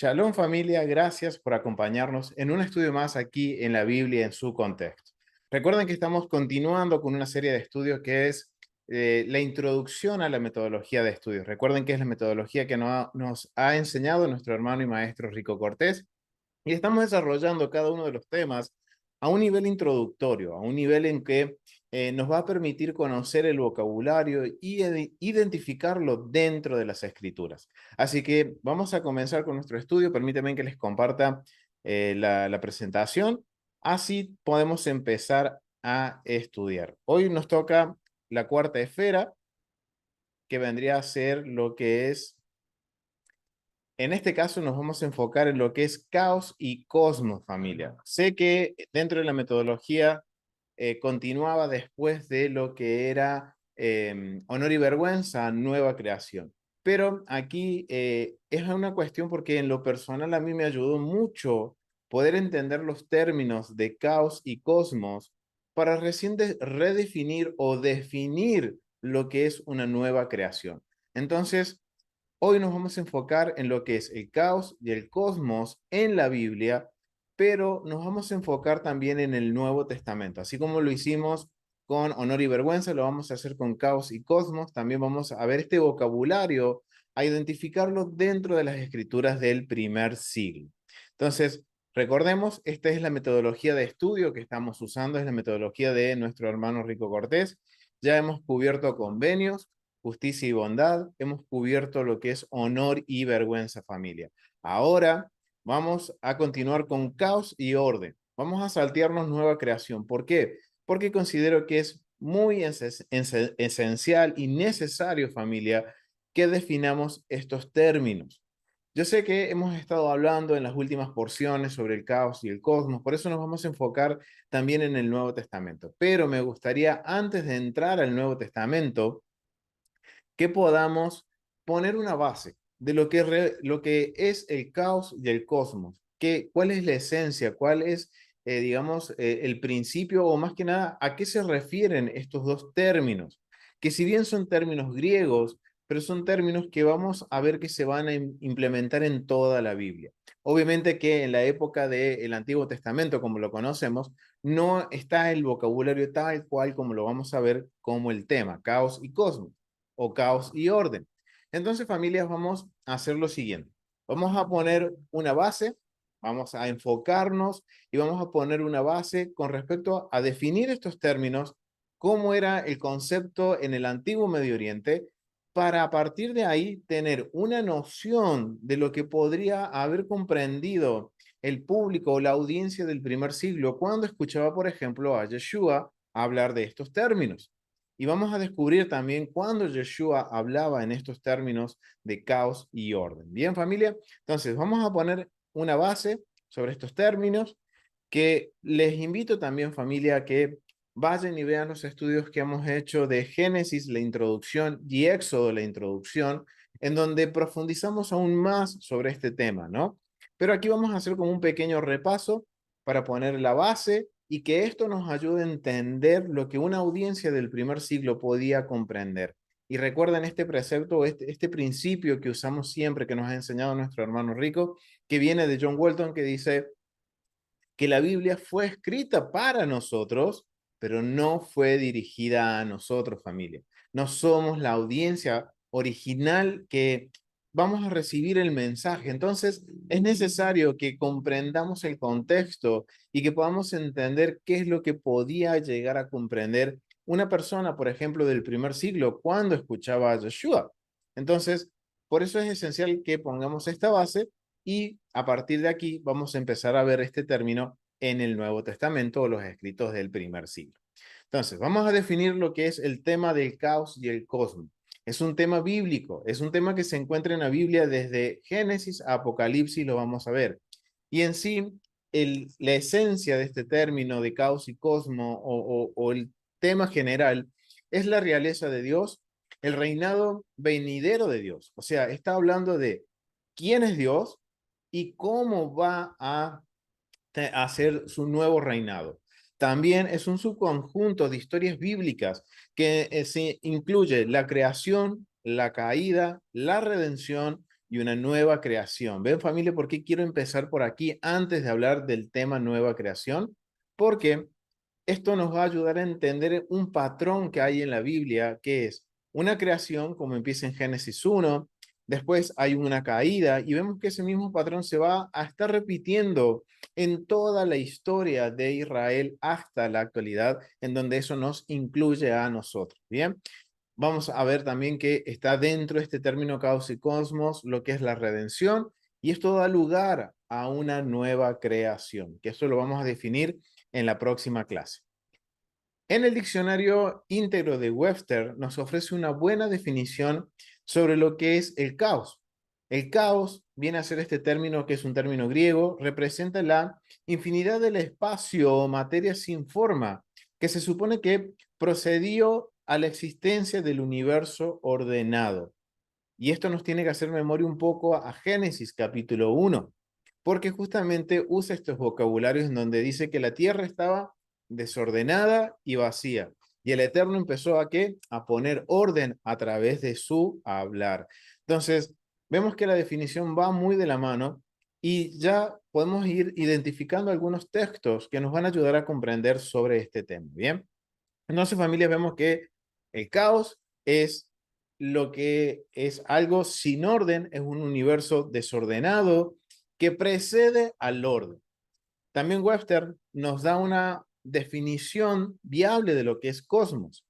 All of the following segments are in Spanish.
Shalom familia, gracias por acompañarnos en un estudio más aquí en la Biblia en su contexto. Recuerden que estamos continuando con una serie de estudios que es la introducción a la metodología de estudios. Recuerden que es la metodología que nos ha enseñado nuestro hermano y maestro Rico Cortés y estamos desarrollando cada uno de los temas a un nivel introductorio, a un nivel en que nos va a permitir conocer el vocabulario y identificarlo dentro de las escrituras. Así que vamos a comenzar con nuestro estudio. Permítanme que les comparta la presentación. Así podemos empezar a estudiar. Hoy nos toca la cuarta esfera, que vendría a ser lo que es, en este caso nos vamos a enfocar en lo que es caos y cosmos, familia. Sé que dentro de la metodología continuaba después de lo que era honor y vergüenza, nueva creación. Pero aquí es una cuestión porque en lo personal a mí me ayudó mucho poder entender los términos de caos y cosmos para recién redefinir o definir lo que es una nueva creación. Entonces, hoy nos vamos a enfocar en lo que es el caos y el cosmos en la Biblia, pero nos vamos a enfocar también en el Nuevo Testamento. Así como lo hicimos con honor y vergüenza, lo vamos a hacer con caos y cosmos. También vamos a ver este vocabulario, a identificarlo dentro de las escrituras del primer siglo. Entonces, recordemos, esta es la metodología de estudio que estamos usando, es la metodología de nuestro hermano Rico Cortés. Ya hemos cubierto convenios, justicia y bondad, hemos cubierto lo que es honor y vergüenza, familia. Ahora vamos a continuar con caos y orden. Vamos a saltearnos nueva creación. ¿Por qué? Porque considero que es muy esencial y necesario, familia, que definamos estos términos. Yo sé que hemos estado hablando en las últimas porciones sobre el caos y el cosmos, por eso nos vamos a enfocar también en el Nuevo Testamento. Pero me gustaría, antes de entrar al Nuevo Testamento, que podamos poner una base de lo que es el caos y el cosmos, cuál es la esencia, cuál es, digamos, el principio o más que nada, a qué se refieren estos dos términos, que si bien son términos griegos, pero son términos que vamos a ver que se van a implementar en toda la Biblia. Obviamente que en la época del Antiguo Testamento, como lo conocemos, no está el vocabulario tal cual como lo vamos a ver como el tema, caos y cosmos o caos y orden. Entonces, familias, vamos a hacer lo siguiente. Vamos a poner una base, vamos a enfocarnos y vamos a poner una base con respecto a definir estos términos, cómo era el concepto en el antiguo Medio Oriente, para a partir de ahí tener una noción de lo que podría haber comprendido el público o la audiencia del primer siglo cuando escuchaba, por ejemplo, a Yeshua hablar de estos términos. Y vamos a descubrir también cuándo Yeshua hablaba en estos términos de caos y orden. Bien, familia. Entonces, vamos a poner una base sobre estos términos que les invito también, familia, a que vayan y vean los estudios que hemos hecho de Génesis, la introducción, y Éxodo, la introducción, en donde profundizamos aún más sobre este tema, ¿no? Pero aquí vamos a hacer como un pequeño repaso para poner la base y que esto nos ayude a entender lo que una audiencia del primer siglo podía comprender. Y recuerden este precepto, este principio que usamos siempre, que nos ha enseñado nuestro hermano Rico, que viene de John Walton, que dice que la Biblia fue escrita para nosotros, pero no fue dirigida a nosotros, familia. No somos la audiencia original que vamos a recibir el mensaje. Entonces, es necesario que comprendamos el contexto y que podamos entender qué es lo que podía llegar a comprender una persona, por ejemplo, del primer siglo cuando escuchaba a Joshua. Entonces, por eso es esencial que pongamos esta base y a partir de aquí vamos a empezar a ver este término en el Nuevo Testamento o los escritos del primer siglo. Entonces, vamos a definir lo que es el tema del caos y el cosmos. Es un tema bíblico, es un tema que se encuentra en la Biblia desde Génesis a Apocalipsis, lo vamos a ver. Y en sí, la esencia de este término de caos y cosmos o el tema general es la realeza de Dios, el reinado venidero de Dios. O sea, está hablando de quién es Dios y cómo va a hacer su nuevo reinado. También es un subconjunto de historias bíblicas que se incluye la creación, la caída, la redención y una nueva creación. ¿Ven, familia, por qué quiero empezar por aquí antes de hablar del tema nueva creación? Porque esto nos va a ayudar a entender un patrón que hay en la Biblia, que es una creación, como empieza en Génesis 1, después hay una caída y vemos que ese mismo patrón se va a estar repitiendo en toda la historia de Israel hasta la actualidad, en donde eso nos incluye a nosotros. Bien, vamos a ver también que está dentro de este término caos y cosmos lo que es la redención, y esto da lugar a una nueva creación, que esto lo vamos a definir en la próxima clase. En el diccionario íntegro de Webster nos ofrece una buena definición sobre lo que es el caos. El caos viene a ser este término que es un término griego, representa la infinidad del espacio o materia sin forma, que se supone que procedió a la existencia del universo ordenado. Y esto nos tiene que hacer memoria un poco a Génesis capítulo 1, porque justamente usa estos vocabularios en donde dice que la tierra estaba desordenada y vacía. Y el Eterno empezó a ¿qué? A poner orden a través de su hablar. Entonces, vemos que la definición va muy de la mano y ya podemos ir identificando algunos textos que nos van a ayudar a comprender sobre este tema. Bien, entonces, familias, vemos que el caos es lo que es algo sin orden, es un universo desordenado que precede al orden. También Webster nos da una definición viable de lo que es cosmos,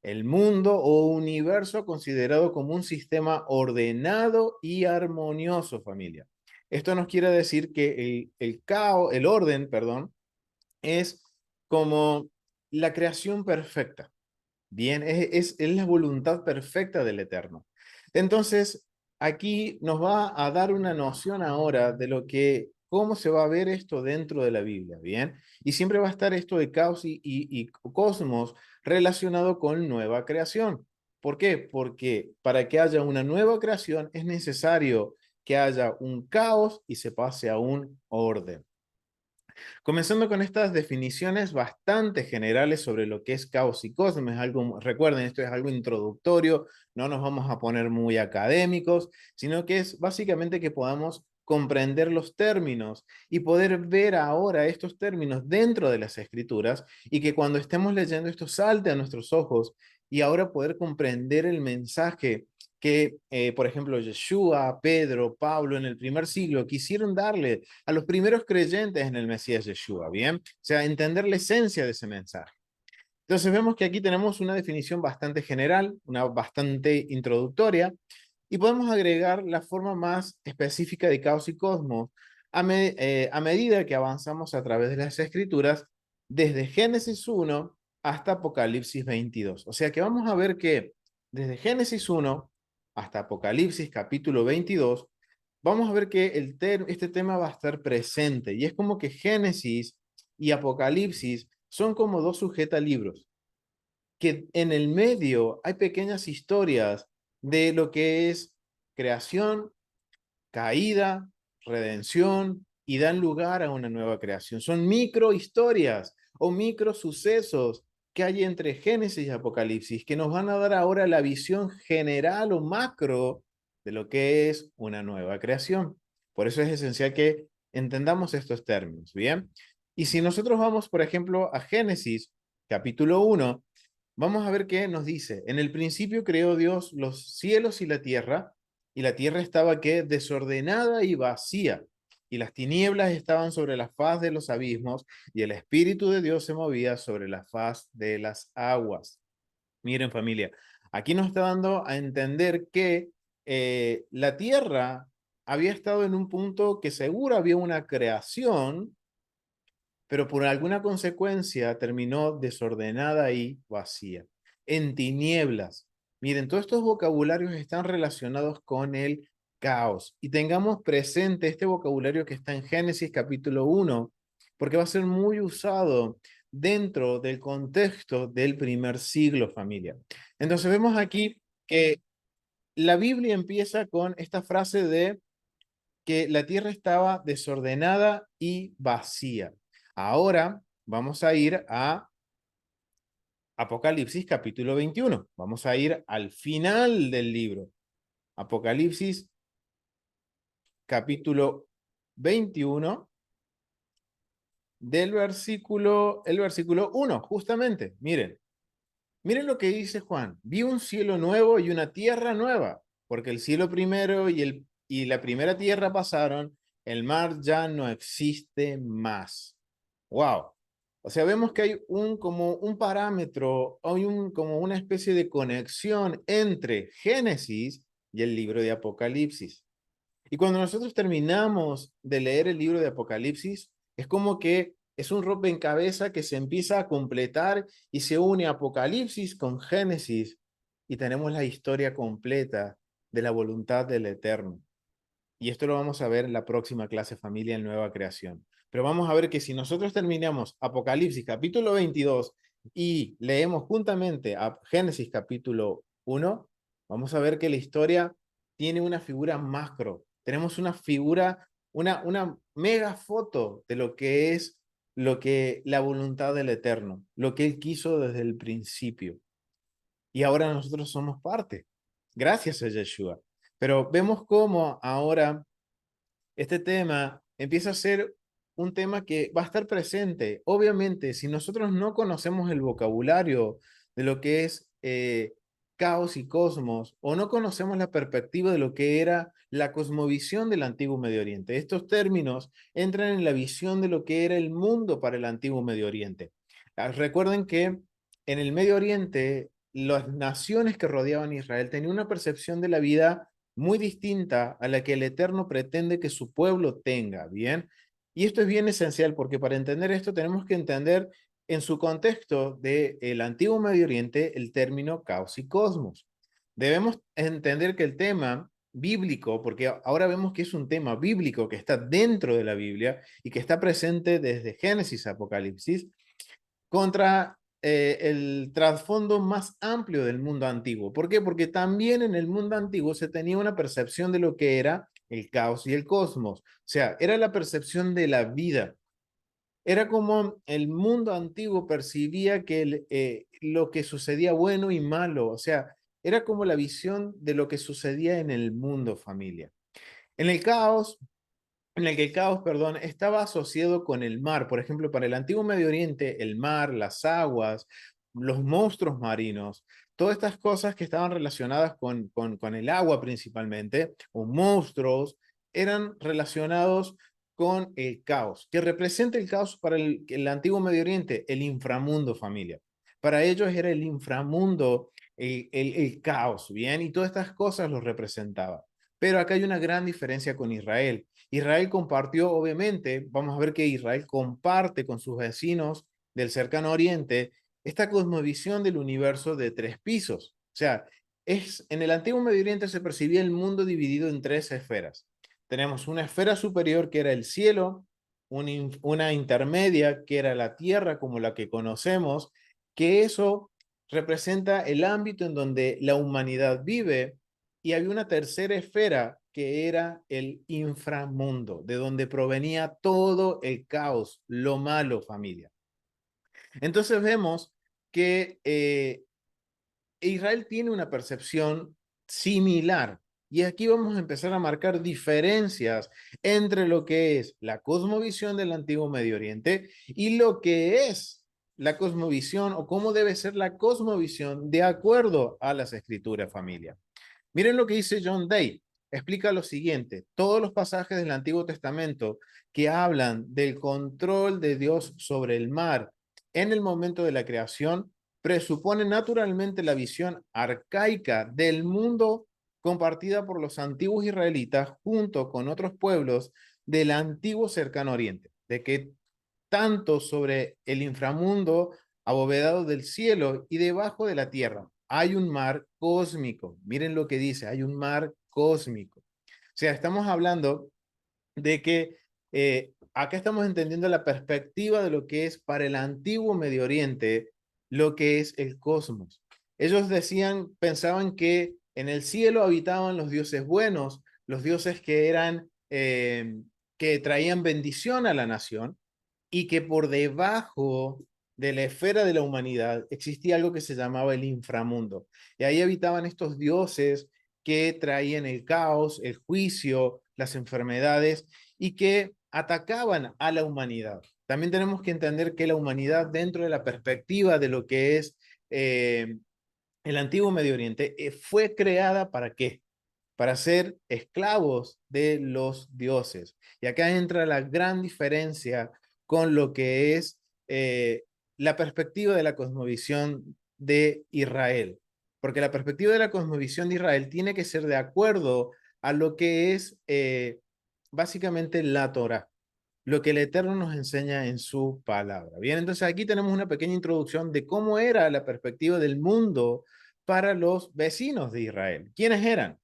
el mundo o universo considerado como un sistema ordenado y armonioso, familia. Esto nos quiere decir que el caos, el orden, perdón, es como la creación perfecta. Bien, es la voluntad perfecta del Eterno. Entonces, aquí nos va a dar una noción ahora de lo que, cómo se va a ver esto dentro de la Biblia, ¿bien? Y siempre va a estar esto de caos y cosmos relacionado con nueva creación. ¿Por qué? Porque para que haya una nueva creación es necesario que haya un caos y se pase a un orden. Comenzando con estas definiciones bastante generales sobre lo que es caos y cosmos, algo, recuerden, esto es algo introductorio, no nos vamos a poner muy académicos, sino que es básicamente que podamos comprender los términos y poder ver ahora estos términos dentro de las escrituras y que cuando estemos leyendo esto salte a nuestros ojos y ahora poder comprender el mensaje que, por ejemplo, Yeshua, Pedro, Pablo en el primer siglo quisieron darle a los primeros creyentes en el Mesías Yeshua, ¿bien? O sea, entender la esencia de ese mensaje. Entonces vemos que aquí tenemos una definición bastante general, una bastante introductoria, y podemos agregar la forma más específica de caos y cosmos a medida que avanzamos a través de las escrituras, desde Génesis 1 hasta Apocalipsis 22. O sea que vamos a ver que desde Génesis 1 hasta Apocalipsis capítulo 22, vamos a ver que este tema va a estar presente y es como que Génesis y Apocalipsis son como dos sujetalibros, que en el medio hay pequeñas historias de lo que es creación, caída, redención y dan lugar a una nueva creación. Son micro historias o micro sucesos que hay entre Génesis y Apocalipsis que nos van a dar ahora la visión general o macro de lo que es una nueva creación. Por eso es esencial que entendamos estos términos, ¿bien? Y si nosotros vamos, por ejemplo, a Génesis, capítulo 1, vamos a ver qué nos dice. En el principio creó Dios los cielos y la tierra estaba ¿qué? Desordenada y vacía, y las tinieblas estaban sobre la faz de los abismos, y el Espíritu de Dios se movía sobre la faz de las aguas. Miren, familia, aquí nos está dando a entender que la tierra había estado en un punto que seguro había una creación, pero por alguna consecuencia terminó desordenada y vacía, en tinieblas. Miren, todos estos vocabularios están relacionados con el caos y tengamos presente este vocabulario que está en Génesis capítulo 1, porque va a ser muy usado dentro del contexto del primer siglo, familia. Entonces vemos aquí que la Biblia empieza con esta frase de que la tierra estaba desordenada y vacía. Ahora vamos a ir a Apocalipsis capítulo 21. Vamos a ir al final del libro. Apocalipsis capítulo 21, el versículo 1, justamente. Miren lo que dice Juan. Vi un cielo nuevo y una tierra nueva, porque el cielo primero y la primera tierra pasaron, el mar ya no existe más. Wow. O sea, vemos que hay como un parámetro, hay como una especie de conexión entre Génesis y el libro de Apocalipsis. Y cuando nosotros terminamos de leer el libro de Apocalipsis, es como que es un rompecabezas que se empieza a completar y se une Apocalipsis con Génesis y tenemos la historia completa de la voluntad del Eterno. Y esto lo vamos a ver en la próxima clase familia en Nueva Creación. Pero vamos a ver que si nosotros terminamos Apocalipsis capítulo 22 y leemos juntamente a Génesis capítulo 1, vamos a ver que la historia tiene una figura macro. Tenemos una figura, una mega foto de lo que es la voluntad del Eterno, lo que Él quiso desde el principio. Y ahora nosotros somos parte, gracias a Yeshua. Pero vemos cómo ahora este tema empieza a ser un tema que va a estar presente. Obviamente, si nosotros no conocemos el vocabulario de lo que es caos y cosmos, o no conocemos la perspectiva de lo que era la cosmovisión del antiguo Medio Oriente, estos términos entran en la visión de lo que era el mundo para el antiguo Medio Oriente. Recuerden que en el Medio Oriente, las naciones que rodeaban a Israel tenían una percepción de la vida muy distinta a la que el Eterno pretende que su pueblo tenga, ¿bien? Y esto es bien esencial porque para entender esto tenemos que entender en su contexto del antiguo Medio Oriente el término caos y cosmos. Debemos entender que el tema bíblico, porque ahora vemos que es un tema bíblico que está dentro de la Biblia y que está presente desde Génesis a Apocalipsis, contra el trasfondo más amplio del mundo antiguo. ¿Por qué? Porque también en el mundo antiguo se tenía una percepción de lo que era el caos y el cosmos. O sea, era la percepción de la vida. Era como el mundo antiguo percibía que lo que sucedía bueno y malo. O sea, era como la visión de lo que sucedía en el mundo, familia. En el caos, en el que el caos, perdón, estaba asociado con el mar. Por ejemplo, para el antiguo Medio Oriente, el mar, las aguas, los monstruos marinos, todas estas cosas que estaban relacionadas con el agua principalmente, o monstruos, eran relacionados con el caos. ¿Qué representa el caos para el antiguo Medio Oriente? El inframundo, familia. Para ellos era el inframundo, el caos, ¿bien? Y todas estas cosas los representaba. Pero acá hay una gran diferencia con Israel. Israel compartió, obviamente, vamos a ver que Israel comparte con sus vecinos del cercano oriente esta cosmovisión del universo de tres pisos. O sea, en el antiguo Medio Oriente se percibía el mundo dividido en tres esferas. Tenemos una esfera superior que era el cielo, una intermedia que era la tierra como la que conocemos, que eso representa el ámbito en donde la humanidad vive, y había una tercera esfera que era el inframundo, de donde provenía todo el caos, lo malo, familia. Entonces vemos que Israel tiene una percepción similar. Y aquí vamos a empezar a marcar diferencias entre lo que es la cosmovisión del antiguo Medio Oriente y lo que es la cosmovisión o cómo debe ser la cosmovisión de acuerdo a las escrituras, familia. Miren lo que dice John Day. Explica lo siguiente: todos los pasajes del Antiguo Testamento que hablan del control de Dios sobre el mar en el momento de la creación presuponen naturalmente la visión arcaica del mundo compartida por los antiguos israelitas junto con otros pueblos del antiguo cercano oriente, de que tanto sobre el inframundo abovedado del cielo y debajo de la tierra hay un mar cósmico. Miren lo que dice, hay un mar cósmico. O sea, estamos hablando de que acá estamos entendiendo la perspectiva de lo que es para el antiguo Medio Oriente, lo que es el cosmos. Ellos decían, pensaban que en el cielo habitaban los dioses buenos, los dioses que eran, que traían bendición a la nación, y que por debajo de la esfera de la humanidad existía algo que se llamaba el inframundo. Y ahí habitaban estos dioses que traían el caos, el juicio, las enfermedades y que atacaban a la humanidad. También tenemos que entender que la humanidad, dentro de la perspectiva de lo que es el antiguo Medio Oriente, fue creada ¿para qué? Para ser esclavos de los dioses. Y acá entra la gran diferencia con lo que es la perspectiva de la cosmovisión de Israel. Porque la perspectiva de la cosmovisión de Israel tiene que ser de acuerdo a lo que es básicamente la Torah, lo que el Eterno nos enseña en su palabra. Bien, entonces aquí tenemos una pequeña introducción de cómo era la perspectiva del mundo para los vecinos de Israel. ¿Quiénes eran?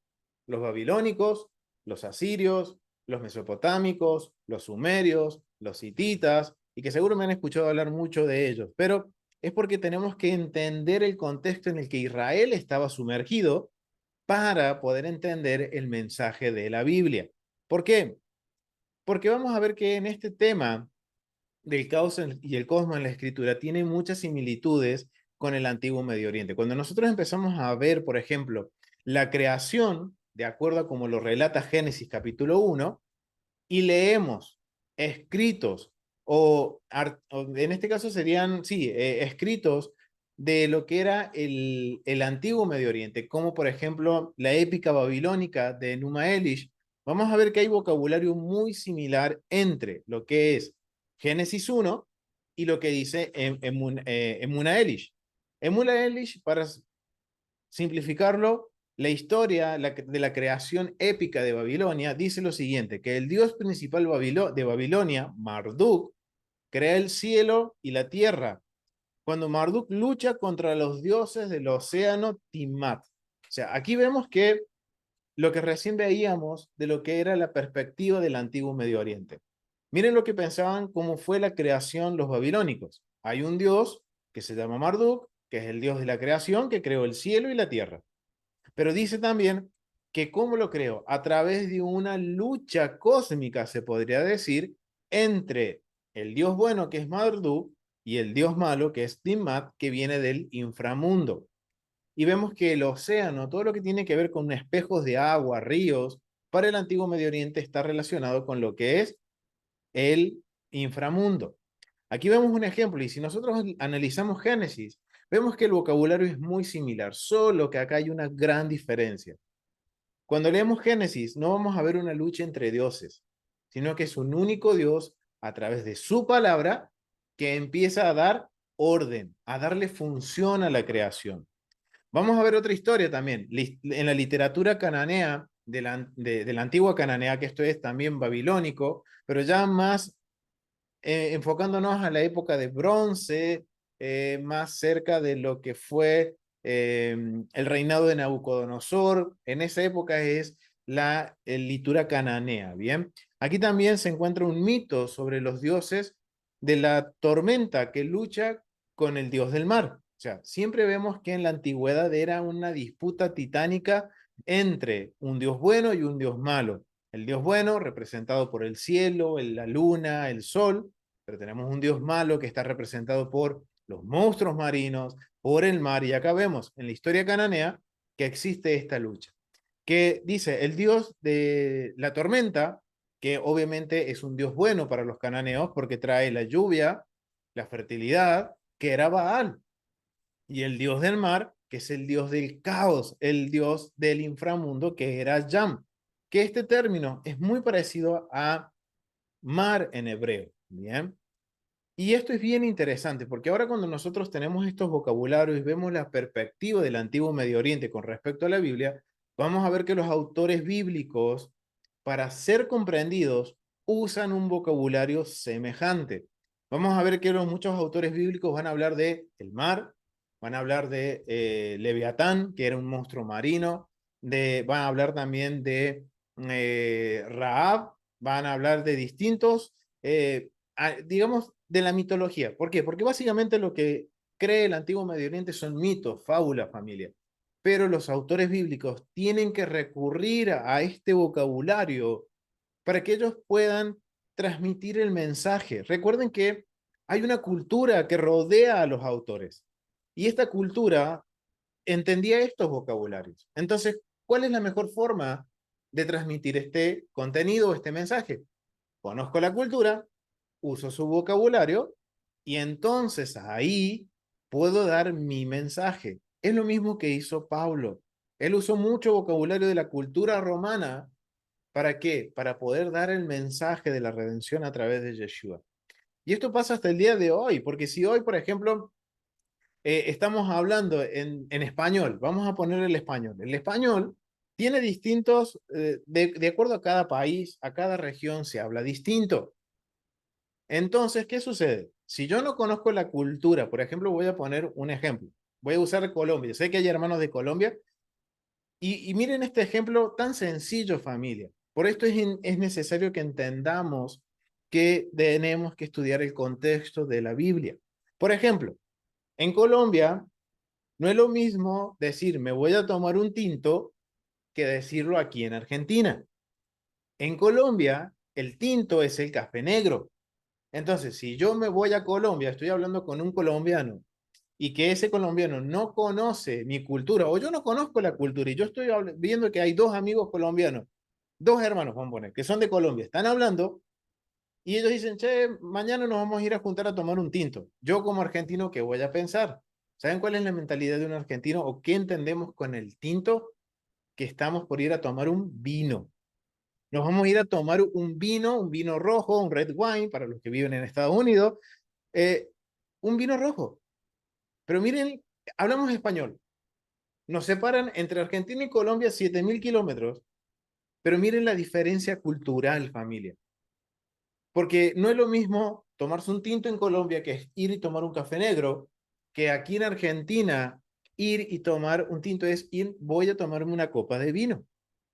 Los babilónicos, los asirios, los mesopotámicos, los sumerios, los hititas, y que seguro me han escuchado hablar mucho de ellos, pero es porque tenemos que entender el contexto en el que Israel estaba sumergido para poder entender el mensaje de la Biblia. ¿Por qué? Porque vamos a ver que en este tema del caos y el cosmos en la escritura tiene muchas similitudes con el antiguo Medio Oriente. Cuando nosotros empezamos a ver, por ejemplo, la creación, de acuerdo a como lo relata Génesis capítulo 1, y leemos escritos, o en este caso serían, sí, escritos de lo que era el antiguo Medio Oriente, como por ejemplo la épica babilónica de Numa Elish, vamos a ver que hay vocabulario muy similar entre lo que es Génesis 1 y lo que dice Emuna Elish. Emuna Elish, para simplificarlo, la historia de la creación épica de Babilonia dice lo siguiente, que el dios principal de Babilonia, Marduk, crea el cielo y la tierra, cuando Marduk lucha contra los dioses del océano Timat. O sea, aquí vemos que lo que recién veíamos de lo que era la perspectiva del antiguo Medio Oriente. Miren lo que pensaban cómo fue la creación los babilónicos. Hay un dios que se llama Marduk, que es el dios de la creación, que creó el cielo y la tierra. Pero dice también que cómo lo creó, a través de una lucha cósmica, se podría decir, entre el dios bueno, que es Marduk, y el dios malo, que es Tiamat, que viene del inframundo. Y vemos que el océano, todo lo que tiene que ver con espejos de agua, ríos, para el antiguo Medio Oriente está relacionado con lo que es el inframundo. Aquí vemos un ejemplo, y si nosotros analizamos Génesis, vemos que el vocabulario es muy similar, solo que acá hay una gran diferencia. Cuando leemos Génesis, no vamos a ver una lucha entre dioses, sino que es un único Dios a través de su palabra que empieza a dar orden, a darle función a la creación. Vamos a ver otra historia también. En la literatura cananea, de la antigua cananea, que esto es también babilónico, pero ya más enfocándonos a la época de bronce, más cerca de lo que fue el reinado de Nabucodonosor. En esa época es la literatura cananea, ¿bien? Aquí también se encuentra un mito sobre los dioses de la tormenta que lucha con el dios del mar. O sea, siempre vemos que en la antigüedad era una disputa titánica entre un dios bueno y un dios malo. El dios bueno, representado por el cielo, la luna, el sol, pero tenemos un dios malo que está representado por los monstruos marinos, por el mar, y acá vemos en la historia cananea que existe esta lucha, que dice el dios de la tormenta, que obviamente es un dios bueno para los cananeos porque trae la lluvia, la fertilidad, que era Baal, y el dios del mar, que es el dios del caos, el dios del inframundo, que era Yam, que este término es muy parecido a mar en hebreo, ¿bien? Y esto es bien interesante porque ahora cuando nosotros tenemos estos vocabularios y vemos la perspectiva del antiguo Medio Oriente con respecto a la Biblia, vamos a ver que los autores bíblicos, para ser comprendidos, usan un vocabulario semejante. Vamos a ver que muchos autores bíblicos van a hablar de el mar, van a hablar de Leviatán, que era un monstruo marino, van a hablar también de Rahab, van a hablar de distintos digamos, de la mitología. ¿Por qué? Porque básicamente lo que cree el antiguo Medio Oriente son mitos, fábulas, familia. Pero los autores bíblicos tienen que recurrir a este vocabulario para que ellos puedan transmitir el mensaje. Recuerden que hay una cultura que rodea a los autores y esta cultura entendía estos vocabularios. Entonces, ¿cuál es la mejor forma de transmitir este contenido o este mensaje? Conozco la cultura, uso su vocabulario y entonces ahí puedo dar mi mensaje. Es lo mismo que hizo Pablo. Él usó mucho vocabulario de la cultura romana. ¿Para qué? Para poder dar el mensaje de la redención a través de Yeshua. Y esto pasa hasta el día de hoy, porque si hoy, por ejemplo, estamos hablando en español, vamos a poner el español. El español tiene distintos, de acuerdo a cada país, a cada región se habla distinto. Entonces, ¿qué sucede? Si yo no conozco la cultura, por ejemplo, voy a poner un ejemplo. Voy a usar Colombia. Sé que hay hermanos de Colombia. Y miren este ejemplo tan sencillo, familia. Por esto es necesario que entendamos que tenemos que estudiar el contexto de la Biblia. Por ejemplo, en Colombia no es lo mismo decir me voy a tomar un tinto que decirlo aquí en Argentina. En Colombia, el tinto es el café negro. Entonces, si yo me voy a Colombia, estoy hablando con un colombiano y que ese colombiano no conoce mi cultura o yo no conozco la cultura y yo estoy viendo que hay dos amigos colombianos, dos hermanos, vamos a poner, que son de Colombia, están hablando y ellos dicen, che, mañana nos vamos a ir a juntar a tomar un tinto. Yo como argentino, ¿qué voy a pensar? ¿Saben cuál es la mentalidad de un argentino o qué entendemos con el tinto? Que estamos por ir a tomar un vino. Nos vamos a ir a tomar un vino rojo, un red wine, para los que viven en Estados Unidos, eh, un vino rojo. Pero miren, hablamos español. Nos separan entre Argentina y Colombia 7.000 kilómetros, pero miren la diferencia cultural, familia. Porque no es lo mismo tomarse un tinto en Colombia que es ir y tomar un café negro, que aquí en Argentina ir y tomar un tinto es ir, voy a tomarme una copa de vino.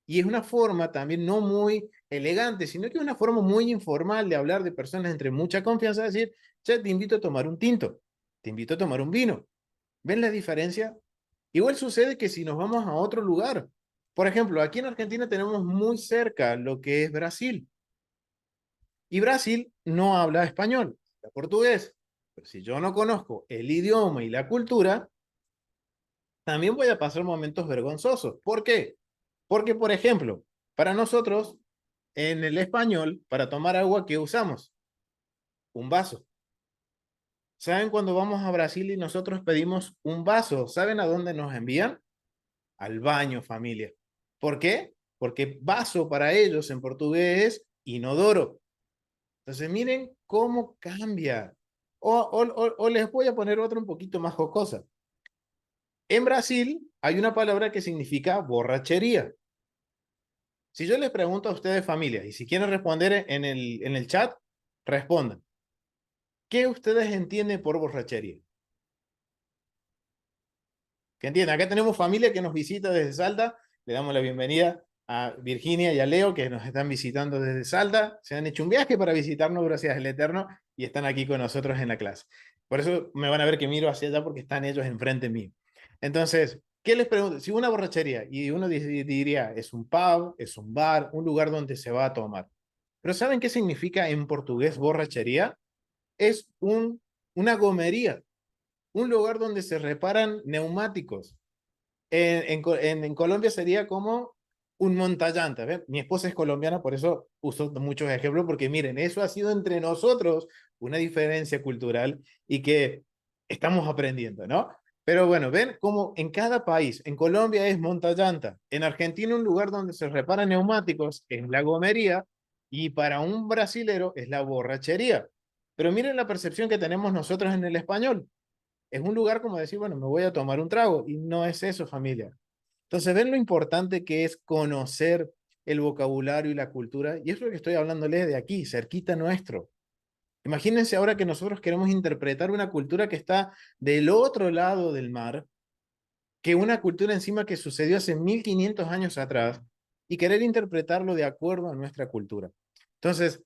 Y es una forma también no muy elegante, sino que es una forma muy informal de hablar de personas entre mucha confianza, decir, che, te invito a tomar un tinto, te invito a tomar un vino. ¿Ven la diferencia? Igual sucede que si nos vamos a otro lugar, por ejemplo, aquí en Argentina tenemos muy cerca lo que es Brasil. Y Brasil no habla español, habla portugués. Pero si yo no conozco el idioma y la cultura, también voy a pasar momentos vergonzosos. ¿Por qué? Porque, por ejemplo, para nosotros, en el español, para tomar agua, ¿qué usamos? Un vaso. ¿Saben cuando vamos a Brasil y nosotros pedimos un vaso? ¿Saben a dónde nos envían? Al baño, familia. ¿Por qué? Porque vaso para ellos en portugués es inodoro. Entonces, miren cómo cambia. O les voy a poner otra un poquito más jocosa. En Brasil hay una palabra que significa borrachería. Si yo les pregunto a ustedes, familia, y si quieren responder en el chat, respondan. ¿Qué ustedes entienden por borrachería? ¿Qué entienden? Acá tenemos familia que nos visita desde Salta. Le damos la bienvenida a Virginia y a Leo que nos están visitando desde Salta. Se han hecho un viaje para visitarnos gracias al Eterno y están aquí con nosotros en la clase. Por eso me van a ver que miro hacia allá porque están ellos enfrente mío. Entonces, ¿qué les pregunto? Si una borrachería, y uno diría, es un pub, es un bar, un lugar donde se va a tomar. Pero ¿saben qué significa en portugués borrachería? Es una gomería, un lugar donde se reparan neumáticos. En Colombia sería como un montallanta. ¿Ven? Mi esposa es colombiana, por eso uso muchos ejemplos, porque miren, eso ha sido entre nosotros una diferencia cultural y que estamos aprendiendo, ¿no? Pero bueno, ven como en cada país, en Colombia es montallanta, en Argentina un lugar donde se reparan neumáticos es la gomería y para un brasilero es la borrachería. Pero miren la percepción que tenemos nosotros en el español. Es un lugar como decir, bueno, me voy a tomar un trago y no es eso, familia. Entonces, ven lo importante que es conocer el vocabulario y la cultura, y es lo que estoy hablándoles de aquí, cerquita nuestro. Imagínense ahora que nosotros queremos interpretar una cultura que está del otro lado del mar, que una cultura encima que sucedió hace 1500 años atrás, y querer interpretarlo de acuerdo a nuestra cultura. Entonces,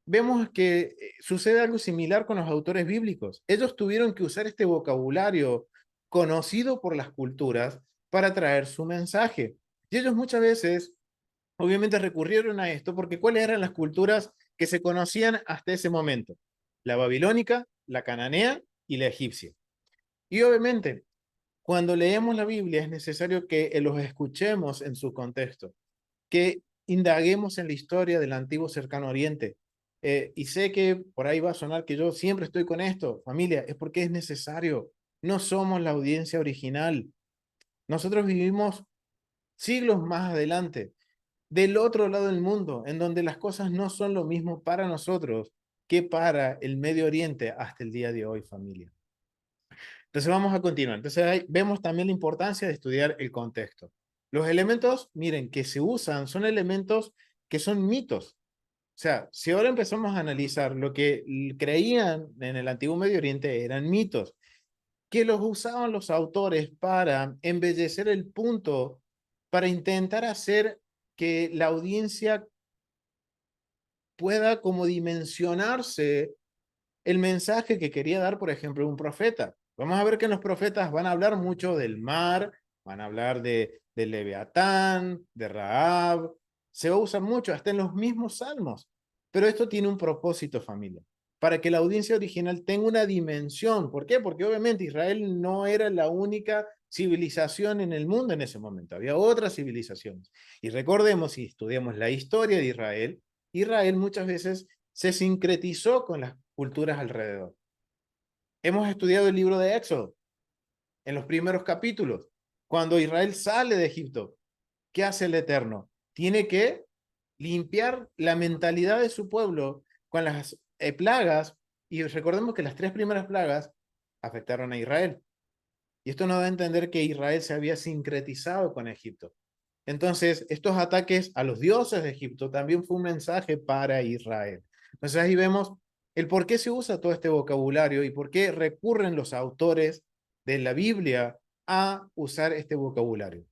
vemos que sucede algo similar con los autores bíblicos. Ellos tuvieron que usar este vocabulario conocido por las culturas para traer su mensaje. Y ellos muchas veces, obviamente, recurrieron a esto porque ¿cuáles eran las culturas que se conocían hasta ese momento? La babilónica, la cananea y la egipcia. Y obviamente, Cuando leemos la Biblia es necesario que los escuchemos en su contexto, que indaguemos en la historia del antiguo cercano oriente. Y sé que por ahí va a sonar que yo siempre estoy con esto, familia, es porque es necesario. No somos la audiencia original. Nosotros vivimos siglos más adelante, del otro lado del mundo, en donde las cosas no son lo mismo para nosotros que para el Medio Oriente hasta el día de hoy, familia. Entonces vamos a continuar. Entonces ahí vemos también la importancia de estudiar el contexto. Los elementos, miren, que se usan son elementos que son mitos. O sea, si ahora empezamos a analizar lo que creían en el antiguo Medio Oriente eran mitos, que los usaban los autores para embellecer el punto, para intentar hacer que la audiencia pueda como dimensionarse el mensaje que quería dar, por ejemplo, un profeta. Vamos a ver que los profetas van a hablar mucho del mar, van a hablar de Leviatán, de Rahab, se usa mucho, hasta en los mismos salmos. Pero esto tiene un propósito, familia, para que la audiencia original tenga una dimensión. ¿Por qué? Porque obviamente Israel no era la única civilización en el mundo en ese momento, había otras civilizaciones. Y recordemos, si estudiamos la historia de Israel, Israel muchas veces se sincretizó con las culturas alrededor. Hemos estudiado el libro de Éxodo en los primeros capítulos. Cuando Israel sale de Egipto, ¿qué hace el Eterno? Tiene que limpiar la mentalidad de su pueblo con las plagas, y recordemos que las tres primeras plagas afectaron a Israel. Y esto nos da a entender que Israel se había sincretizado con Egipto. Entonces, estos ataques a los dioses de Egipto también fue un mensaje para Israel. Entonces, ahí vemos el por qué se usa todo este vocabulario y por qué recurren los autores de la Biblia a usar este vocabulario.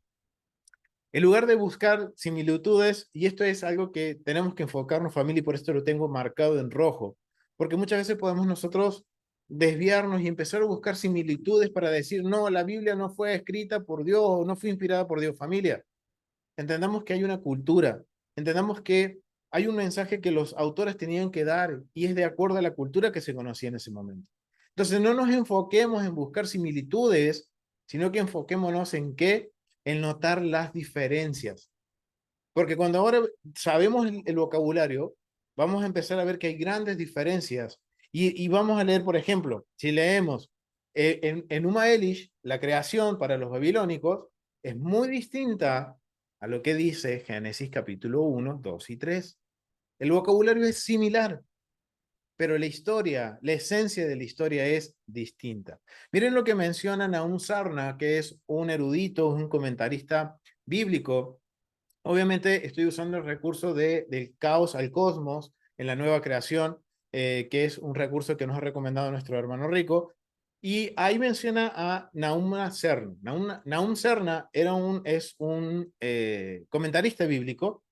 En lugar de buscar similitudes, y esto es algo que tenemos que enfocarnos, familia, y por esto lo tengo marcado en rojo, porque muchas veces podemos nosotros desviarnos y empezar a buscar similitudes para decir, no, la Biblia no fue escrita por Dios o no fue inspirada por Dios, familia. Entendamos que hay una cultura, entendamos que hay un mensaje que los autores tenían que dar y es de acuerdo a la cultura que se conocía en ese momento. Entonces, no nos enfoquemos en buscar similitudes, sino que enfoquémonos en qué, en notar las diferencias. Porque cuando ahora sabemos el vocabulario, vamos a empezar a ver que hay grandes diferencias. Y vamos a leer, por ejemplo, si leemos en Uma Elish, la creación para los babilónicos es muy distinta a lo que dice Génesis capítulo 1, 2 y 3. El vocabulario es similar, pero la historia, la esencia de la historia es distinta. Miren lo que menciona Nahum Sarna, que es un erudito, un comentarista bíblico. Obviamente estoy usando el recurso del caos al cosmos en la nueva creación, que es un recurso que nos ha recomendado nuestro hermano Rico. Y ahí menciona a Nahum Serna. Nahum Serna es un comentarista bíblico.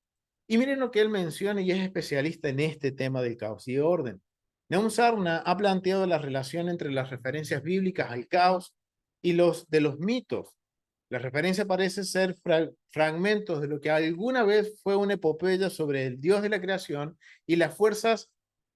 Y miren lo que él menciona y es especialista en este tema del caos y orden. Nahum Serna ha planteado la relación entre las referencias bíblicas al caos y los de los mitos. La referencia parece ser fragmentos de lo que alguna vez fue una epopeya sobre el Dios de la creación y las fuerzas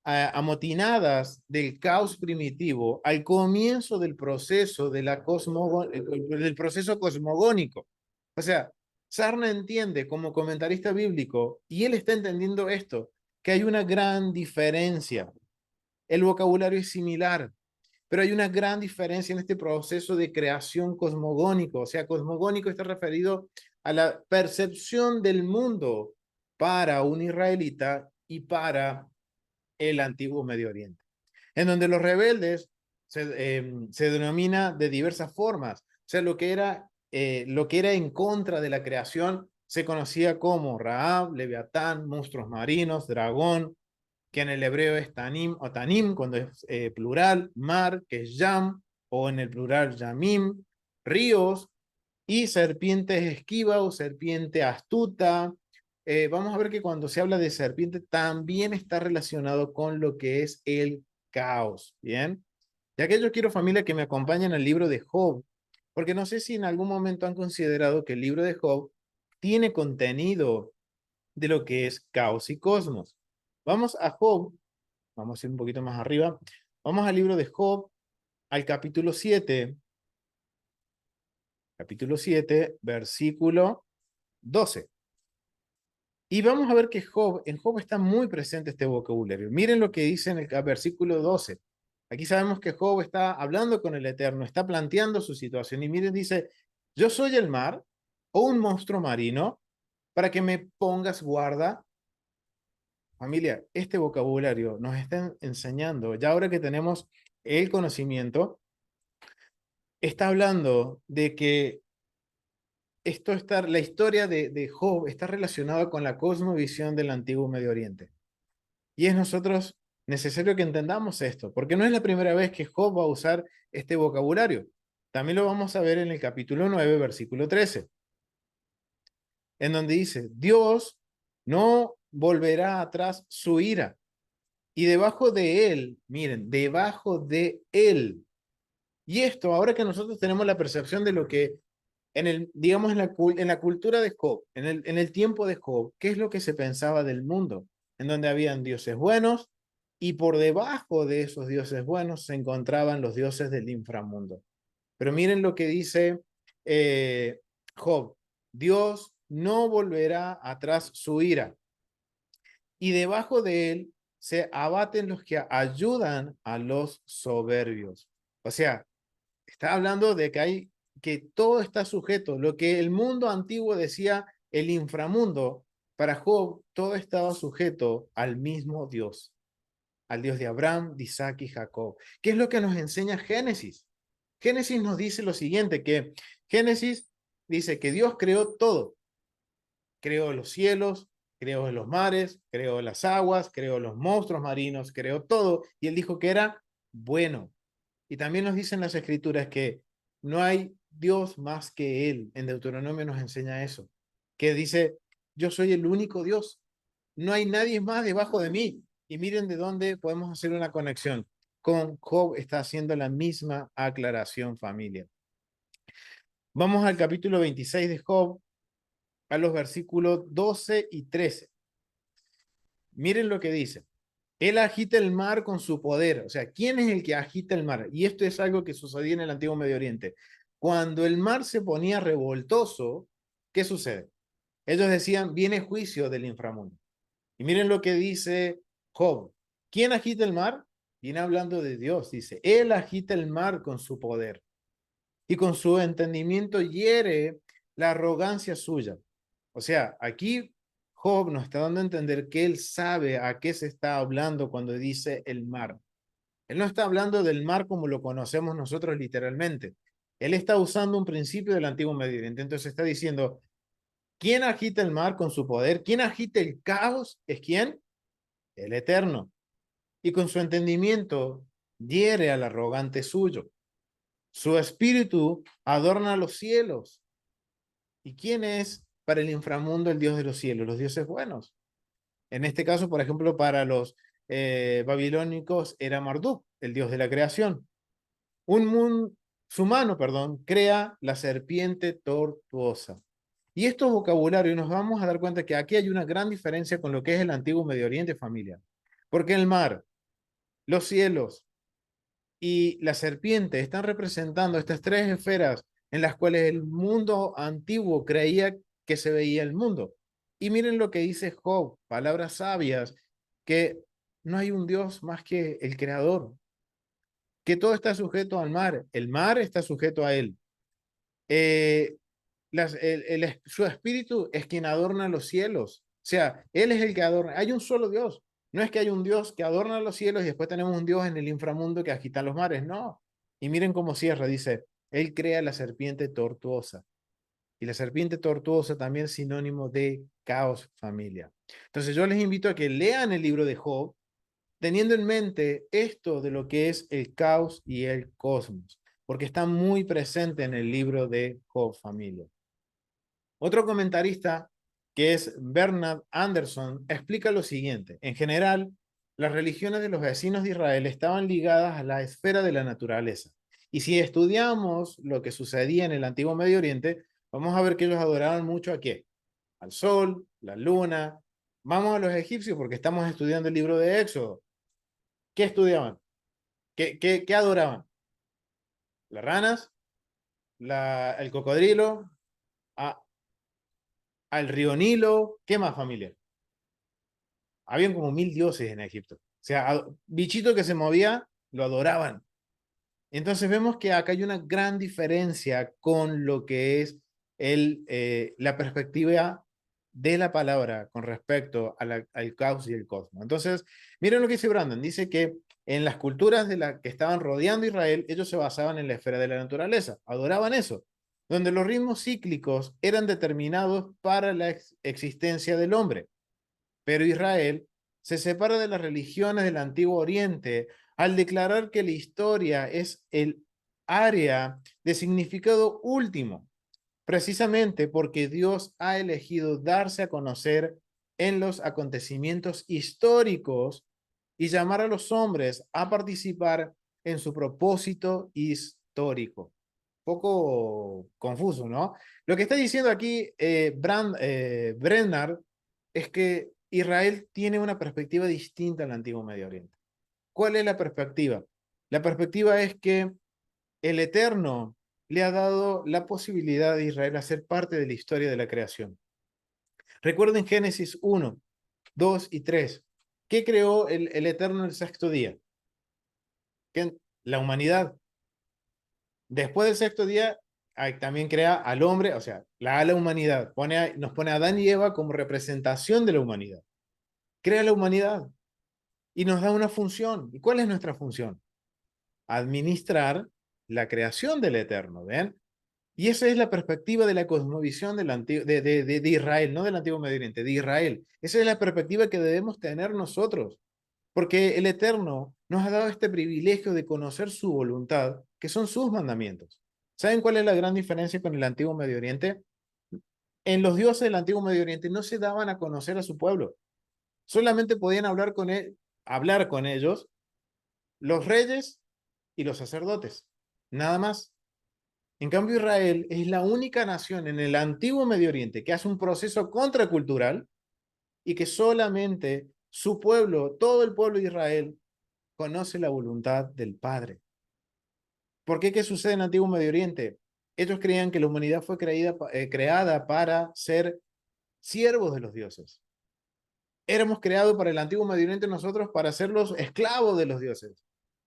amotinadas del caos primitivo al comienzo del proceso, del proceso cosmogónico. O sea, Sarna entiende como comentarista bíblico, y él está entendiendo esto, que hay una gran diferencia. El vocabulario es similar, pero hay una gran diferencia en este proceso de creación cosmogónico. O sea, cosmogónico está referido a la percepción del mundo para un israelita y para el antiguo Medio Oriente, en donde los rebeldes se denomina de diversas formas. O sea, lo que era en contra de la creación se conocía como Rahab, Leviatán, monstruos marinos, dragón, que en el hebreo es Tanim o Tanim, cuando es plural, mar, que es Yam, o en el plural Yamim, ríos, y serpientes esquiva o serpiente astuta. Vamos a ver que cuando se habla de serpiente también está relacionado con lo que es el caos, ¿bien? Ya que yo quiero, familia, que me acompañen al libro de Job, porque no sé si en algún momento han considerado que el libro de Job tiene contenido de lo que es caos y cosmos. Vamos a Job, vamos a ir un poquito más arriba, vamos al libro de Job, al capítulo 7, capítulo 7, versículo 12. Y vamos a ver que en Job está muy presente este vocabulario. Miren lo que dice en el versículo 12. Aquí sabemos que Job está hablando con el Eterno, está planteando su situación. Y miren, dice, yo soy el mar o un monstruo marino para que me pongas guarda. Familia, este vocabulario nos está enseñando, ya ahora que tenemos el conocimiento, está hablando de que la historia de Job está relacionada con la cosmovisión del antiguo Medio Oriente. Y es nosotros necesario que entendamos esto, porque no es la primera vez que Job va a usar este vocabulario. También lo vamos a ver en el capítulo 9, versículo 13, en donde dice, Dios no volverá atrás su ira. Y debajo de él, miren, debajo de él. Y esto, ahora que nosotros tenemos la percepción de lo que digamos, en la cultura de Job, en el tiempo de Job, ¿qué es lo que se pensaba del mundo? En donde habían dioses buenos y por debajo de esos dioses buenos se encontraban los dioses del inframundo. Pero miren lo que dice Job, Dios no volverá atrás su ira y debajo de él se abaten los que ayudan a los soberbios. O sea, está hablando de que todo está sujeto. Lo que el mundo antiguo decía el inframundo, para Job todo estaba sujeto al mismo Dios, al Dios de Abraham, de Isaac y Jacob. ¿Qué es lo que nos enseña Génesis? Génesis nos dice lo siguiente, que Génesis dice que Dios creó todo. Creó los cielos, creó los mares, creó las aguas, creó los monstruos marinos, creó todo. Y él dijo que era bueno. Y también nos dicen las escrituras que no hay Dios más que Él. En Deuteronomio nos enseña eso, que dice, yo soy el único Dios, no hay nadie más debajo de mí. Y miren de dónde podemos hacer una conexión. Con Job está haciendo la misma aclaración, familia. Vamos al capítulo 26 de Job, a los versículos 12 y 13. Miren lo que dice. Él agita el mar con su poder. O sea, ¿quién es el que agita el mar? Y esto es algo que sucedía en el antiguo Medio Oriente. Cuando el mar se ponía revoltoso, ¿qué sucede? Ellos decían, viene juicio del inframundo. Y miren lo que dice Job. ¿Quién agita el mar? Viene hablando de Dios. Dice, Él agita el mar con su poder y con su entendimiento hiere la arrogancia suya. O sea, aquí Job nos está dando a entender que él sabe a qué se está hablando cuando dice el mar. Él no está hablando del mar como lo conocemos nosotros literalmente. Él está usando un principio del antiguo Medio Oriente. Entonces está diciendo, ¿quién agita el mar con su poder? ¿Quién agita el caos? ¿Es quién? El Eterno. Y con su entendimiento hiere al arrogante suyo. Su espíritu adorna los cielos. ¿Y quién es para el inframundo el Dios de los cielos? Los dioses buenos. En este caso, por ejemplo, para los babilónicos era Marduk, el dios de la creación. Un musulmano, perdón, crea la serpiente tortuosa. Y estos vocabularios nos vamos a dar cuenta que aquí hay una gran diferencia con lo que es el antiguo Medio Oriente, familia. Porque el mar, los cielos y la serpiente están representando estas tres esferas en las cuales el mundo antiguo creía que se veía el mundo. Y miren lo que dice Job, palabras sabias, que no hay un Dios más que el creador, que todo está sujeto al mar, el mar está sujeto a él. Eh, su espíritu es quien adorna los cielos, o sea, él es el que adorna, hay un solo Dios, no es que hay un Dios que adorna los cielos y después tenemos un Dios en el inframundo que agita los mares, no. Y miren cómo cierra, dice, él crea la serpiente tortuosa. Y la serpiente tortuosa también es sinónimo de caos, familia. Entonces yo les invito a que lean el libro de Job, teniendo en mente esto de lo que es el caos y el cosmos, porque está muy presente en el libro de Job, familia. Otro comentarista, que es Bernard Anderson, explica lo siguiente. En general, las religiones de los vecinos de Israel estaban ligadas a la esfera de la naturaleza. Y si estudiamos lo que sucedía en el antiguo Medio Oriente, vamos a ver que ellos adoraban mucho a qué? Al sol, la luna. Vamos a los egipcios porque estamos estudiando el libro de Éxodo. ¿Qué estudiaban? ¿Qué adoraban? ¿Las ranas? el cocodrilo, a- al río Nilo. ¿Qué más, familia? Habían como 1000 dioses en Egipto. O sea, bichito que se movía, lo adoraban. Entonces vemos que acá hay una gran diferencia con lo que es la perspectiva de la palabra con respecto a al caos y el cosmos. Entonces, miren lo que dice Brandon. Dice que en las culturas que estaban rodeando a Israel, ellos se basaban en la esfera de la naturaleza, adoraban eso, donde los ritmos cíclicos eran determinados para la existencia del hombre. Pero Israel se separa de las religiones del Antiguo Oriente al declarar que la historia es el área de significado último, precisamente porque Dios ha elegido darse a conocer en los acontecimientos históricos y llamar a los hombres a participar en su propósito histórico. Poco confuso, ¿no? Lo que está diciendo aquí Brennar es que Israel tiene una perspectiva distinta al antiguo Medio Oriente. ¿Cuál es la perspectiva? La perspectiva es que el Eterno le ha dado la posibilidad de Israel a ser parte de la historia de la creación. Recuerden Génesis 1, 2 y 3. ¿Qué creó el Eterno el sexto día? La humanidad. Después del sexto día, también crea al hombre, o sea, a la humanidad. Nos pone a Adán y Eva como representación de la humanidad. Crea la humanidad y nos da una función. ¿Y cuál es nuestra función? Administrar la creación del Eterno, ¿ven? Y esa es la perspectiva de la cosmovisión de Israel, no del Antiguo Medio Oriente, de Israel. Esa es la perspectiva que debemos tener nosotros, porque el Eterno nos ha dado este privilegio de conocer su voluntad, que son sus mandamientos. ¿Saben cuál es la gran diferencia con el Antiguo Medio Oriente? En los dioses del Antiguo Medio Oriente no se daban a conocer a su pueblo, solamente podían hablar con ellos los reyes y los sacerdotes, nada más. En cambio, Israel es la única nación en el antiguo Medio Oriente que hace un proceso contracultural y que solamente su pueblo, todo el pueblo de Israel, conoce la voluntad del Padre. ¿Por qué? ¿Qué sucede en el antiguo Medio Oriente? Ellos creían que la humanidad fue creada para ser siervos de los dioses. Éramos creados para el antiguo Medio Oriente nosotros para ser los esclavos de los dioses.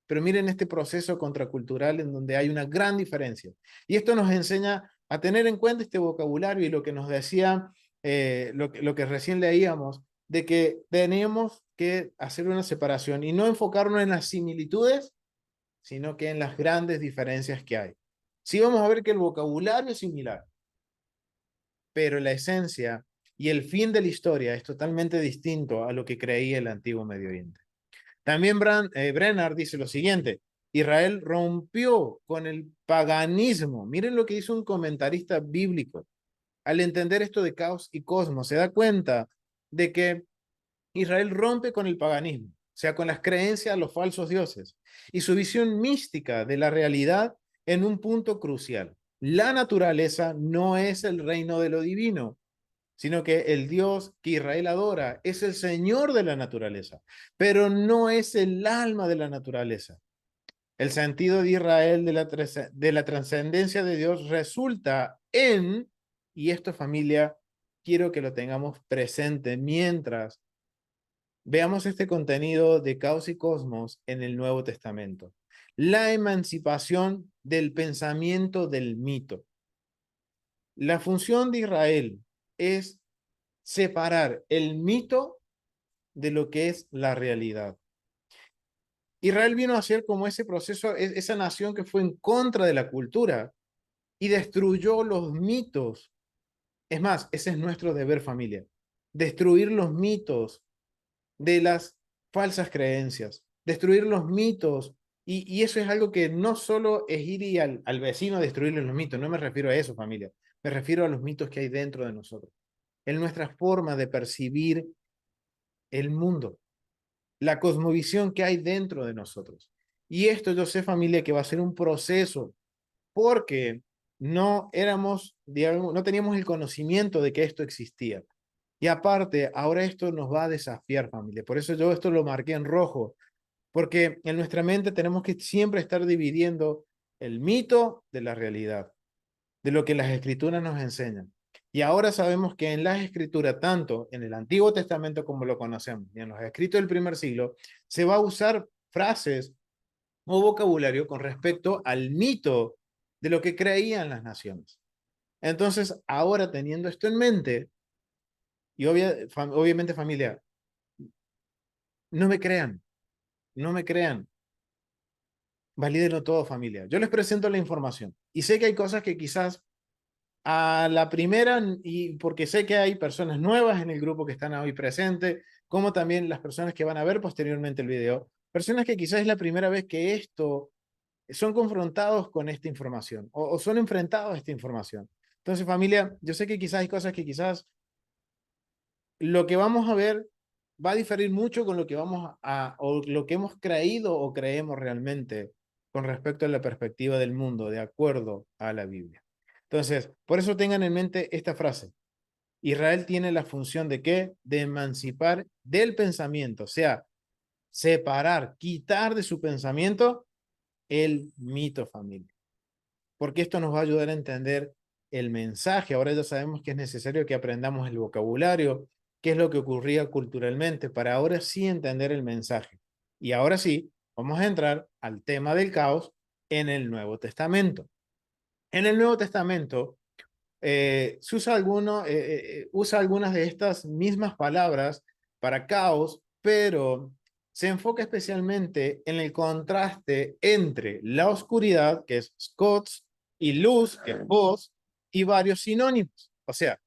Pero miren este proceso contracultural en donde hay una gran diferencia. Y esto nos enseña a tener en cuenta este vocabulario y lo que nos decía, lo que recién leíamos, de que tenemos que hacer una separación y no enfocarnos en las similitudes, sino que en las grandes diferencias que hay. Sí vamos a ver que el vocabulario es similar, pero la esencia y el fin de la historia es totalmente distinto a lo que creía el antiguo Medio Oriente. También Brenner dice lo siguiente: Israel rompió con el paganismo. Miren lo que hizo un comentarista bíblico. Al entender esto de caos y cosmos, se da cuenta de que Israel rompe con el paganismo, o sea, con las creencias a los falsos dioses, y su visión mística de la realidad en un punto crucial. La naturaleza no es el reino de lo divino, sino que el Dios que Israel adora es el Señor de la naturaleza, pero no es el alma de la naturaleza. El sentido de Israel de la trascendencia de Dios resulta en, y esto familia, quiero que lo tengamos presente mientras veamos este contenido de Caos y Cosmos en el Nuevo Testamento. La emancipación del pensamiento del mito. La función de Israel es separar el mito de lo que es la realidad. Israel vino a ser como ese proceso, esa nación que fue en contra de la cultura y destruyó los mitos. Es más, ese es nuestro deber, familia. Destruir los mitos de las falsas creencias, destruir los mitos. Y eso es algo que no solo es ir y al vecino a destruirle los mitos, no me refiero a eso, familia. Me refiero a los mitos que hay dentro de nosotros, en nuestra forma de percibir el mundo, la cosmovisión que hay dentro de nosotros. Y esto yo sé, familia, que va a ser un proceso porque no éramos, digamos, no teníamos el conocimiento de que esto existía. Y aparte, ahora esto nos va a desafiar, familia. Por eso yo esto lo marqué en rojo, porque en nuestra mente tenemos que siempre estar dividiendo el mito de la realidad. de lo que las escrituras nos enseñan. Y ahora sabemos que en las escrituras, tanto en el Antiguo Testamento como lo conocemos, y en los escritos del primer siglo, se va a usar frases o vocabulario con respecto al mito de lo que creían las naciones. Entonces, ahora teniendo esto en mente, y obviamente familia, no me crean, no me crean, valídenlo todo familia. Yo les presento la información y sé que hay cosas que quizás a la primera, y porque sé que hay personas nuevas en el grupo que están hoy presentes, como también las personas que van a ver posteriormente el video, personas que quizás es la primera vez que esto son confrontados con esta información o son enfrentados a esta información. Entonces, familia, yo sé que quizás hay cosas que quizás lo que vamos a ver va a diferir mucho con lo que vamos a, o lo que hemos creído o creemos realmente con respecto a la perspectiva del mundo, de acuerdo a la Biblia. Entonces, por eso tengan en mente esta frase. Israel tiene la función de ¿qué? De emancipar del pensamiento, o sea, separar, quitar de su pensamiento el mito familiar. Porque esto nos va a ayudar a entender el mensaje. Ahora ya sabemos que es necesario que aprendamos el vocabulario, qué es lo que ocurría culturalmente, para ahora sí entender el mensaje. Y ahora sí, vamos a entrar al tema del caos en el Nuevo Testamento. En el Nuevo Testamento se usa, usa algunas de estas mismas palabras para caos, pero se enfoca especialmente en el contraste entre la oscuridad, que es scots, y luz, que es voz, y varios sinónimos. O sea,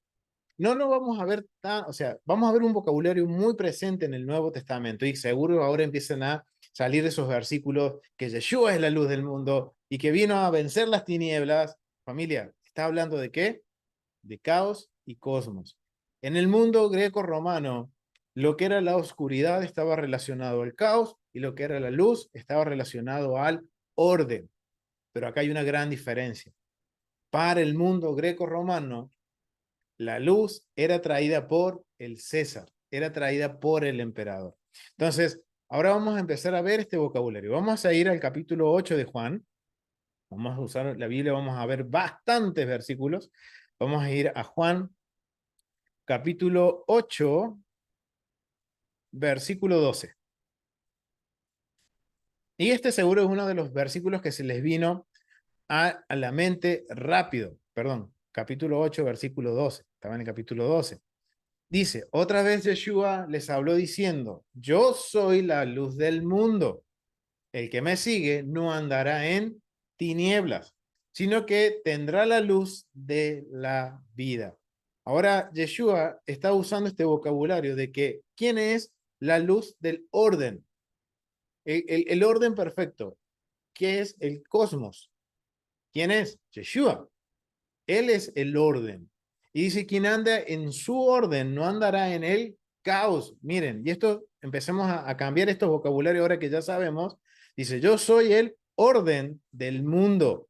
no lo vamos a ver tan, o sea, vamos a ver un vocabulario muy presente en el Nuevo Testamento y seguro ahora empiezan a salir esos versículos que Yeshua es la luz del mundo y que vino a vencer las tinieblas. Familia, ¿está hablando de qué? De caos y cosmos. En el mundo greco-romano, lo que era la oscuridad estaba relacionado al caos y lo que era la luz estaba relacionado al orden. Pero acá hay una gran diferencia. Para el mundo greco-romano, la luz era traída por el César, era traída por el emperador. Entonces, ahora vamos a empezar a ver este vocabulario. Vamos a ir al capítulo 8 de Juan. Vamos a usar la Biblia, vamos a ver bastantes versículos. Vamos a ir a Juan capítulo 8, versículo 12. Y este seguro es uno de los versículos que se les vino a la mente rápido. Perdón, capítulo 8, versículo 12. Estaba en el capítulo 12. Dice, otra vez Yeshua les habló diciendo, yo soy la luz del mundo. El que me sigue no andará en tinieblas, sino que tendrá la luz de la vida. Ahora, Yeshua está usando este vocabulario de que, ¿quién es la luz del orden? El orden perfecto. ¿Qué es el cosmos? ¿Quién es? Yeshua. Él es el orden. Y dice, quien anda en su orden no andará en el caos. Miren, y esto, empecemos a cambiar estos vocabularios ahora que ya sabemos. Dice, yo soy el orden del mundo.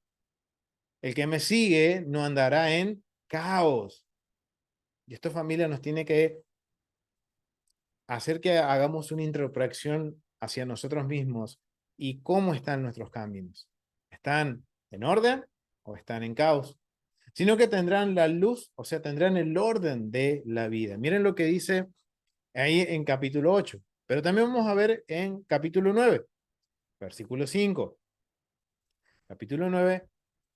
El que me sigue no andará en caos. Y esto, familia, nos tiene que hacer que hagamos una introspección hacia nosotros mismos y cómo están nuestros caminos. ¿Están en orden o están en caos? Sino que tendrán la luz, o sea, tendrán el orden de la vida. Miren lo que dice ahí en capítulo 8, pero también vamos a ver en capítulo 9, versículo 5. Capítulo 9,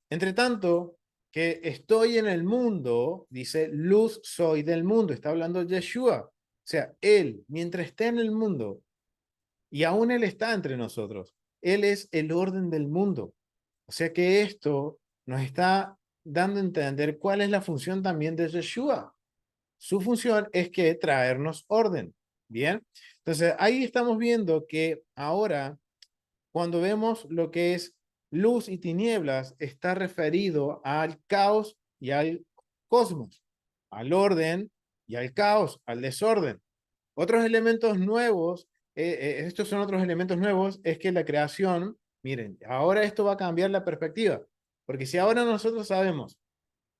entre tanto que estoy en el mundo, dice, luz soy del mundo, está hablando Yeshua. O sea, Él, mientras esté en el mundo, y aún Él está entre nosotros, Él es el orden del mundo. O sea que esto nos está dando a entender cuál es la función también de Yeshua. Su función es que traernos orden. Bien, entonces ahí estamos viendo que ahora cuando vemos lo que es luz y tinieblas, está referido al caos y al cosmos, al orden y al caos, al desorden. Otros elementos nuevos, estos son otros elementos nuevos, es que la creación, miren, ahora esto va a cambiar la perspectiva, porque si ahora nosotros sabemos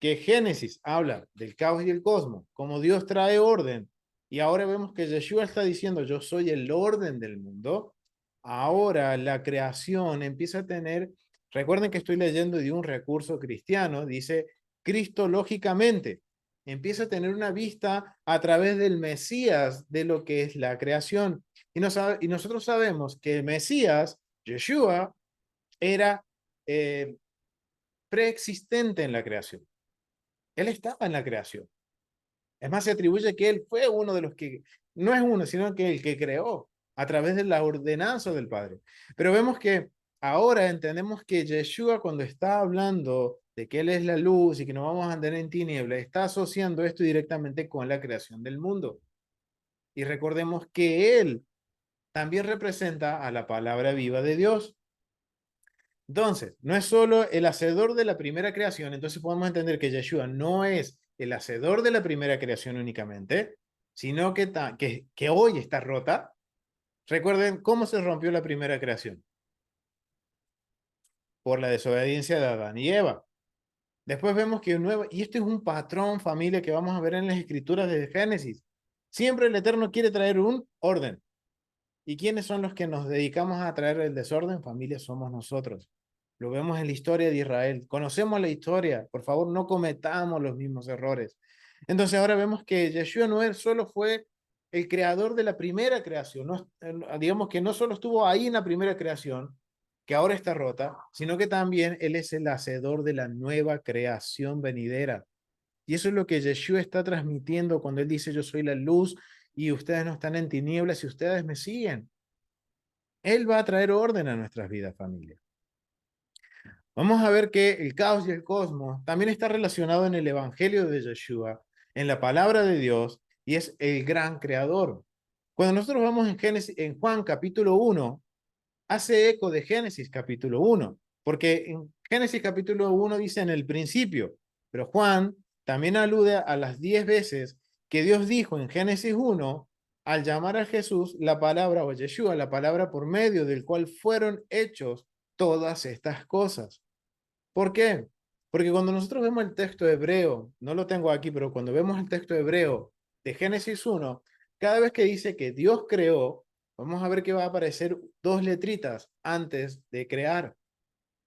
que Génesis habla del caos y el cosmos, como Dios trae orden, y ahora vemos que Yeshua está diciendo, yo soy el orden del mundo, ahora la creación empieza a tener, recuerden que estoy leyendo de un recurso cristiano, dice cristológicamente. Empieza a tener una vista a través del Mesías de lo que es la creación. Y nosotros sabemos que el Mesías, Yeshua, era preexistente en la creación. Él estaba en la creación. Es más, se atribuye que él fue uno de los que, no es uno, sino que el que creó a través de la ordenanza del Padre. Pero vemos que ahora entendemos que Yeshua, cuando está hablando de que Él es la luz y que no vamos a andar en tinieblas, está asociando esto directamente con la creación del mundo. Y recordemos que Él también representa a la palabra viva de Dios. Entonces, no es solo el hacedor de la primera creación, entonces podemos entender que Yeshua no es el hacedor de la primera creación únicamente, sino que hoy está rota. Recuerden cómo se rompió la primera creación, por la desobediencia de Adán y Eva. Después vemos que un nuevo, y esto es un patrón, familia, que vamos a ver en las escrituras de Génesis. Siempre el Eterno quiere traer un orden. ¿Y quiénes son los que nos dedicamos a traer el desorden? Familia, somos nosotros. Lo vemos en la historia de Israel. Conocemos la historia. Por favor, no cometamos los mismos errores. Entonces ahora vemos que Yeshua no él solo fue el creador de la primera creación. No, digamos que no solo estuvo ahí en la primera creación, que ahora está rota, sino que también él es el hacedor de la nueva creación venidera. Y eso es lo que Yeshua está transmitiendo cuando él dice, yo soy la luz y ustedes no están en tinieblas y ustedes me siguen. Él va a traer orden a nuestras vidas, familia. Vamos a ver que el caos y el cosmos también está relacionado en el Evangelio de Yeshua, en la palabra de Dios, y es el gran creador. Cuando nosotros vamos en Génesis, en Juan capítulo 1, hace eco de Génesis capítulo 1, porque en Génesis capítulo 1 dice en el principio, pero Juan también alude a las 10 veces que Dios dijo en Génesis 1 al llamar a Jesús la palabra o Yeshua, la palabra por medio del cual fueron hechos todas estas cosas. ¿Por qué? Porque cuando nosotros vemos el texto hebreo, no lo tengo aquí, pero cuando vemos el texto hebreo de Génesis 1, cada vez que dice que Dios creó, vamos a ver que va a aparecer dos letritas antes de crear,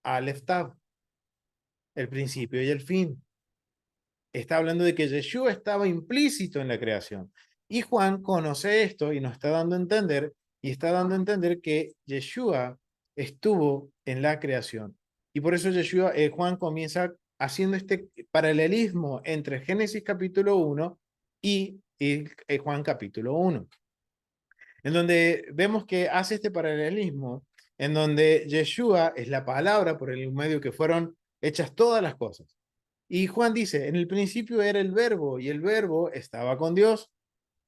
Aleph Tav, el principio y el fin. Está hablando de que Yeshua estaba implícito en la creación. Y Juan conoce esto y nos está dando a entender, y está dando a entender que Yeshua estuvo en la creación. Y por eso Juan comienza haciendo este paralelismo entre Génesis capítulo 1 y Juan capítulo 1, en donde vemos que hace este paralelismo, en donde Yeshua es la palabra por el medio que fueron hechas todas las cosas. Y Juan dice, en el principio era el verbo y el verbo estaba con Dios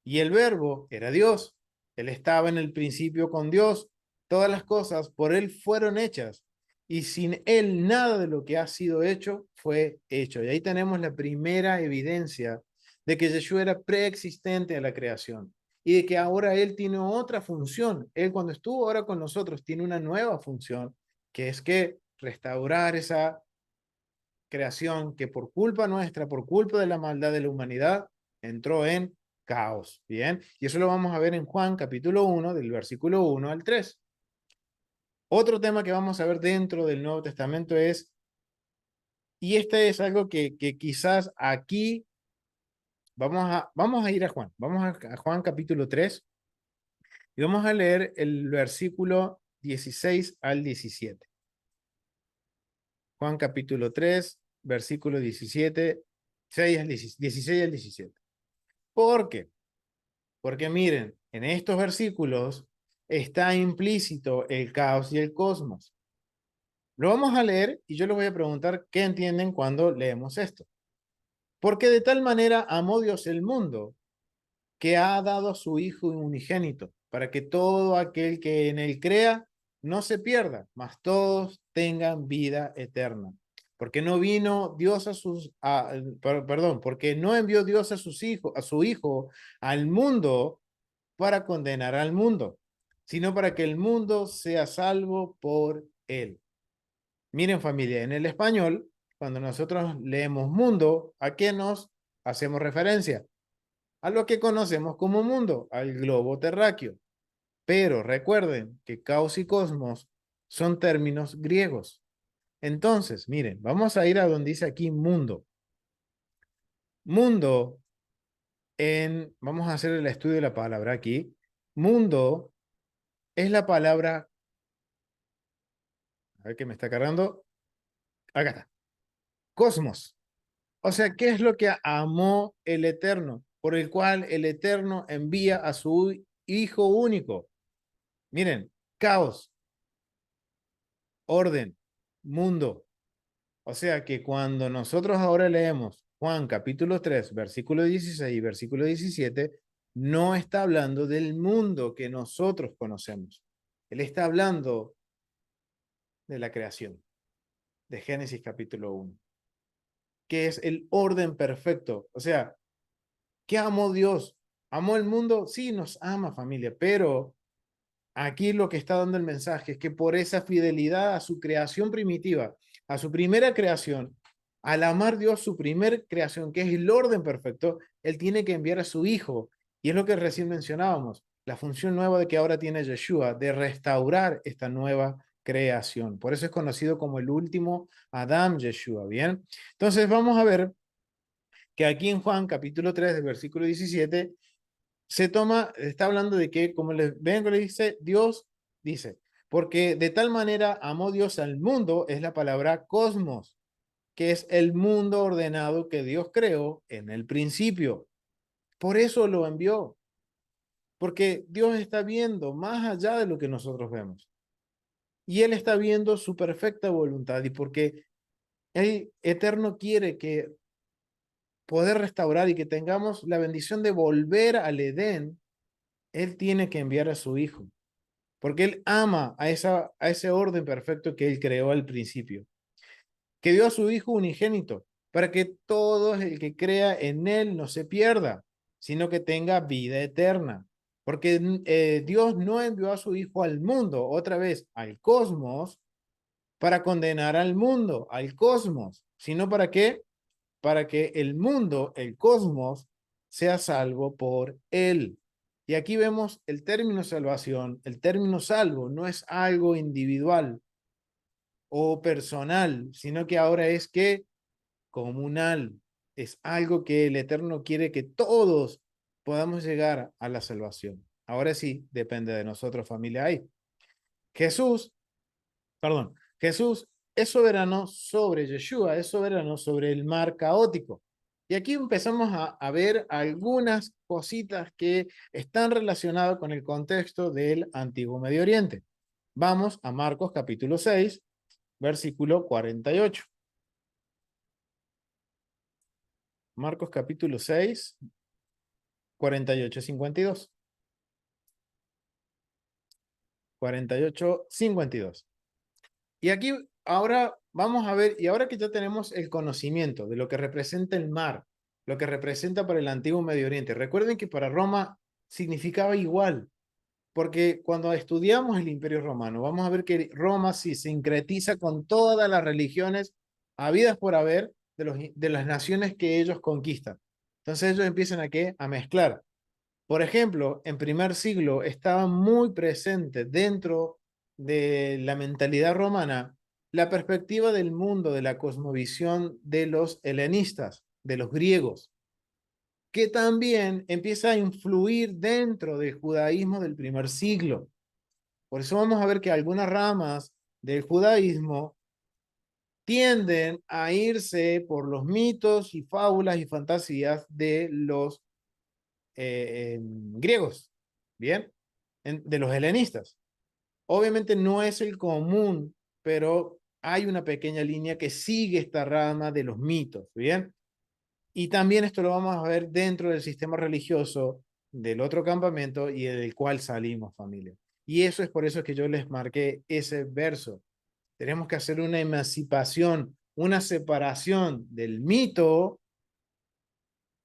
y el verbo era Dios. Él estaba en el principio con Dios. Todas las cosas por él fueron hechas y sin él nada de lo que ha sido hecho fue hecho. Y ahí tenemos la primera evidencia de que Yeshua era preexistente a la creación y de que ahora él tiene otra función. Él cuando estuvo ahora con nosotros tiene una nueva función, que es que restaurar esa creación que por culpa nuestra, por culpa de la maldad de la humanidad, entró en caos. Bien, y eso lo vamos a ver en Juan capítulo 1, del versículo 1 al 3. Otro tema que vamos a ver dentro del Nuevo Testamento es, y este es algo que quizás aquí vamos a ir a Juan, vamos a Juan capítulo 3 y vamos a leer el versículo 16 al 17. Juan capítulo 3, versículo 17, 16 al 17. ¿Por qué? Porque miren, en estos versículos está implícito el caos y el cosmos. Lo vamos a leer y yo les voy a preguntar qué entienden cuando leemos esto. Porque de tal manera amó Dios el mundo que ha dado a su Hijo unigénito, para que todo aquel que en él crea no se pierda, mas todos tengan vida eterna. Porque no vino Dios perdón, porque no envió Dios a su hijo al mundo para condenar al mundo, sino para que el mundo sea salvo por él. Miren familia, en el español, cuando nosotros leemos mundo, ¿a qué nos hacemos referencia? A lo que conocemos como mundo, al globo terráqueo. Pero recuerden que caos y cosmos son términos griegos. Entonces, miren, vamos a ir a donde dice aquí mundo. Mundo, vamos a hacer el estudio de la palabra aquí. Mundo es la palabra, a ver qué me está cargando. Acá está. Cosmos. O sea, ¿qué es lo que amó el Eterno? Por el cual el Eterno envía a su Hijo único. Miren, caos, orden, mundo. O sea que cuando nosotros ahora leemos Juan capítulo 3, versículo 16 y versículo 17, no está hablando del mundo que nosotros conocemos. Él está hablando de la creación, de Génesis capítulo 1, que es el orden perfecto. O sea, ¿qué amó Dios? ¿Amó el mundo? Sí, nos ama, familia, pero aquí lo que está dando el mensaje es que por esa fidelidad a su creación primitiva, a su primera creación, al amar Dios su primer creación, que es el orden perfecto, Él tiene que enviar a su Hijo. Y es lo que recién mencionábamos, la función nueva de que ahora tiene Yeshua, de restaurar esta nueva creación. Por eso es conocido como el último Adam Yeshua, ¿bien? Entonces vamos a ver que aquí en Juan capítulo 3, del versículo 17, está hablando de que, como les vengo, le dice, Dios dice, porque de tal manera amó Dios al mundo, es la palabra cosmos, que es el mundo ordenado que Dios creó en el principio. Por eso lo envió, porque Dios está viendo más allá de lo que nosotros vemos. Y Él está viendo su perfecta voluntad y porque el Eterno quiere que poder restaurar y que tengamos la bendición de volver al Edén, Él tiene que enviar a su Hijo. Porque Él ama a ese orden perfecto que Él creó al principio, que dio a su Hijo unigénito, para que todo el que crea en Él no se pierda, sino que tenga vida eterna. Porque Dios no envió a su Hijo al mundo, otra vez, al cosmos, para condenar al mundo, al cosmos, sino para qué? Para que el mundo, el cosmos, sea salvo por Él. Y aquí vemos el término salvación, el término salvo no es algo individual o personal, sino que ahora es que comunal, es algo que el Eterno quiere que todos podamos llegar a la salvación. Ahora sí, depende de nosotros, familia. Ahí. Jesús, perdón, Jesús es soberano sobre Yeshua, es soberano sobre el mar caótico. Y aquí empezamos a ver algunas cositas que están relacionadas con el contexto del Antiguo Medio Oriente. Vamos a Marcos capítulo 6, versículo 48. Marcos capítulo 6, 48, 52. 48, 52. Y aquí ahora vamos a ver, y ahora que ya tenemos el conocimiento de lo que representa el mar, lo que representa para el antiguo Medio Oriente, recuerden que para Roma significaba igual, porque cuando estudiamos el Imperio Romano, vamos a ver que Roma sí sincretiza con todas las religiones habidas por haber de las naciones que ellos conquistan. Entonces ellos empiezan a qué? A mezclar. Por ejemplo, en primer siglo estaba muy presente dentro de la mentalidad romana la perspectiva del mundo, de la cosmovisión de los helenistas, de los griegos, que también empieza a influir dentro del judaísmo del primer siglo. Por eso vamos a ver que algunas ramas del judaísmo tienden a irse por los mitos y fábulas y fantasías de los griegos, ¿bien? De los helenistas. Obviamente no es el común, pero hay una pequeña línea que sigue esta rama de los mitos, ¿bien? Y también esto lo vamos a ver dentro del sistema religioso del otro campamento y del cual salimos, familia. Y eso es por eso que yo les marqué ese verso. Tenemos que hacer una emancipación, una separación del mito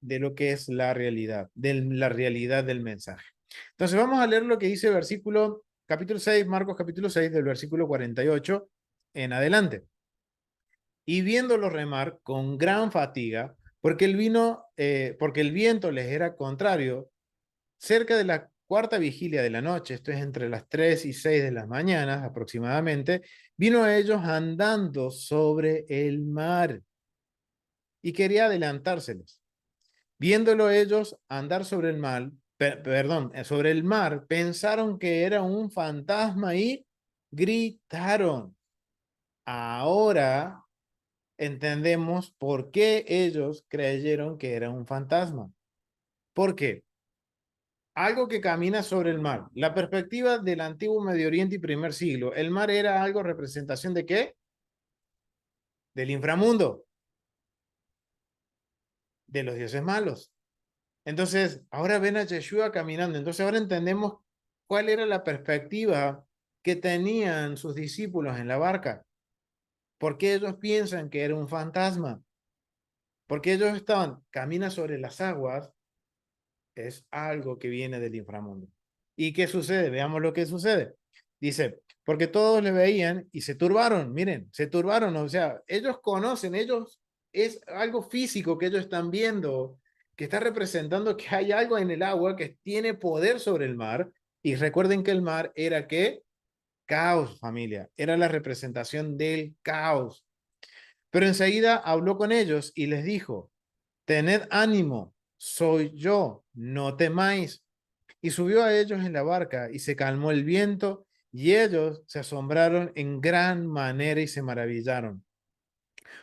de lo que es la realidad del mensaje. Entonces vamos a leer lo que dice versículo, capítulo 6, Marcos capítulo 6, del versículo 48 en adelante. Y viéndolo remar con gran fatiga, porque el viento les era contrario, cerca de la cuarta vigilia de la noche, esto es entre las 3 y 6 de las mañanas aproximadamente, vino a ellos andando sobre el mar y quería adelantárselos. Viéndolo ellos andar sobre el mar, sobre el mar, pensaron que era un fantasma y gritaron. Ahora entendemos por qué ellos creyeron que era un fantasma. ¿Por qué? Algo que camina sobre el mar. La perspectiva del antiguo Medio Oriente y primer siglo. El mar era algo representación de qué? Del inframundo, de los dioses malos. Entonces, ahora ven a Yeshua caminando. Entonces, ahora entendemos cuál era la perspectiva que tenían sus discípulos en la barca. ¿Por qué ellos piensan que era un fantasma? Porque ellos estaban, camina sobre las aguas, es algo que viene del inframundo. ¿Y qué sucede? Veamos lo que sucede. Dice, porque todos le veían y se turbaron, miren, se turbaron, o sea, ellos conocen, ellos, es algo físico que ellos están viendo, que está representando que hay algo en el agua que tiene poder sobre el mar, y recuerden que el mar era ¿qué? Caos, familia, era la representación del caos. Pero enseguida habló con ellos y les dijo, tened ánimo, soy yo, no temáis. Y subió a ellos en la barca y se calmó el viento y ellos se asombraron en gran manera y se maravillaron,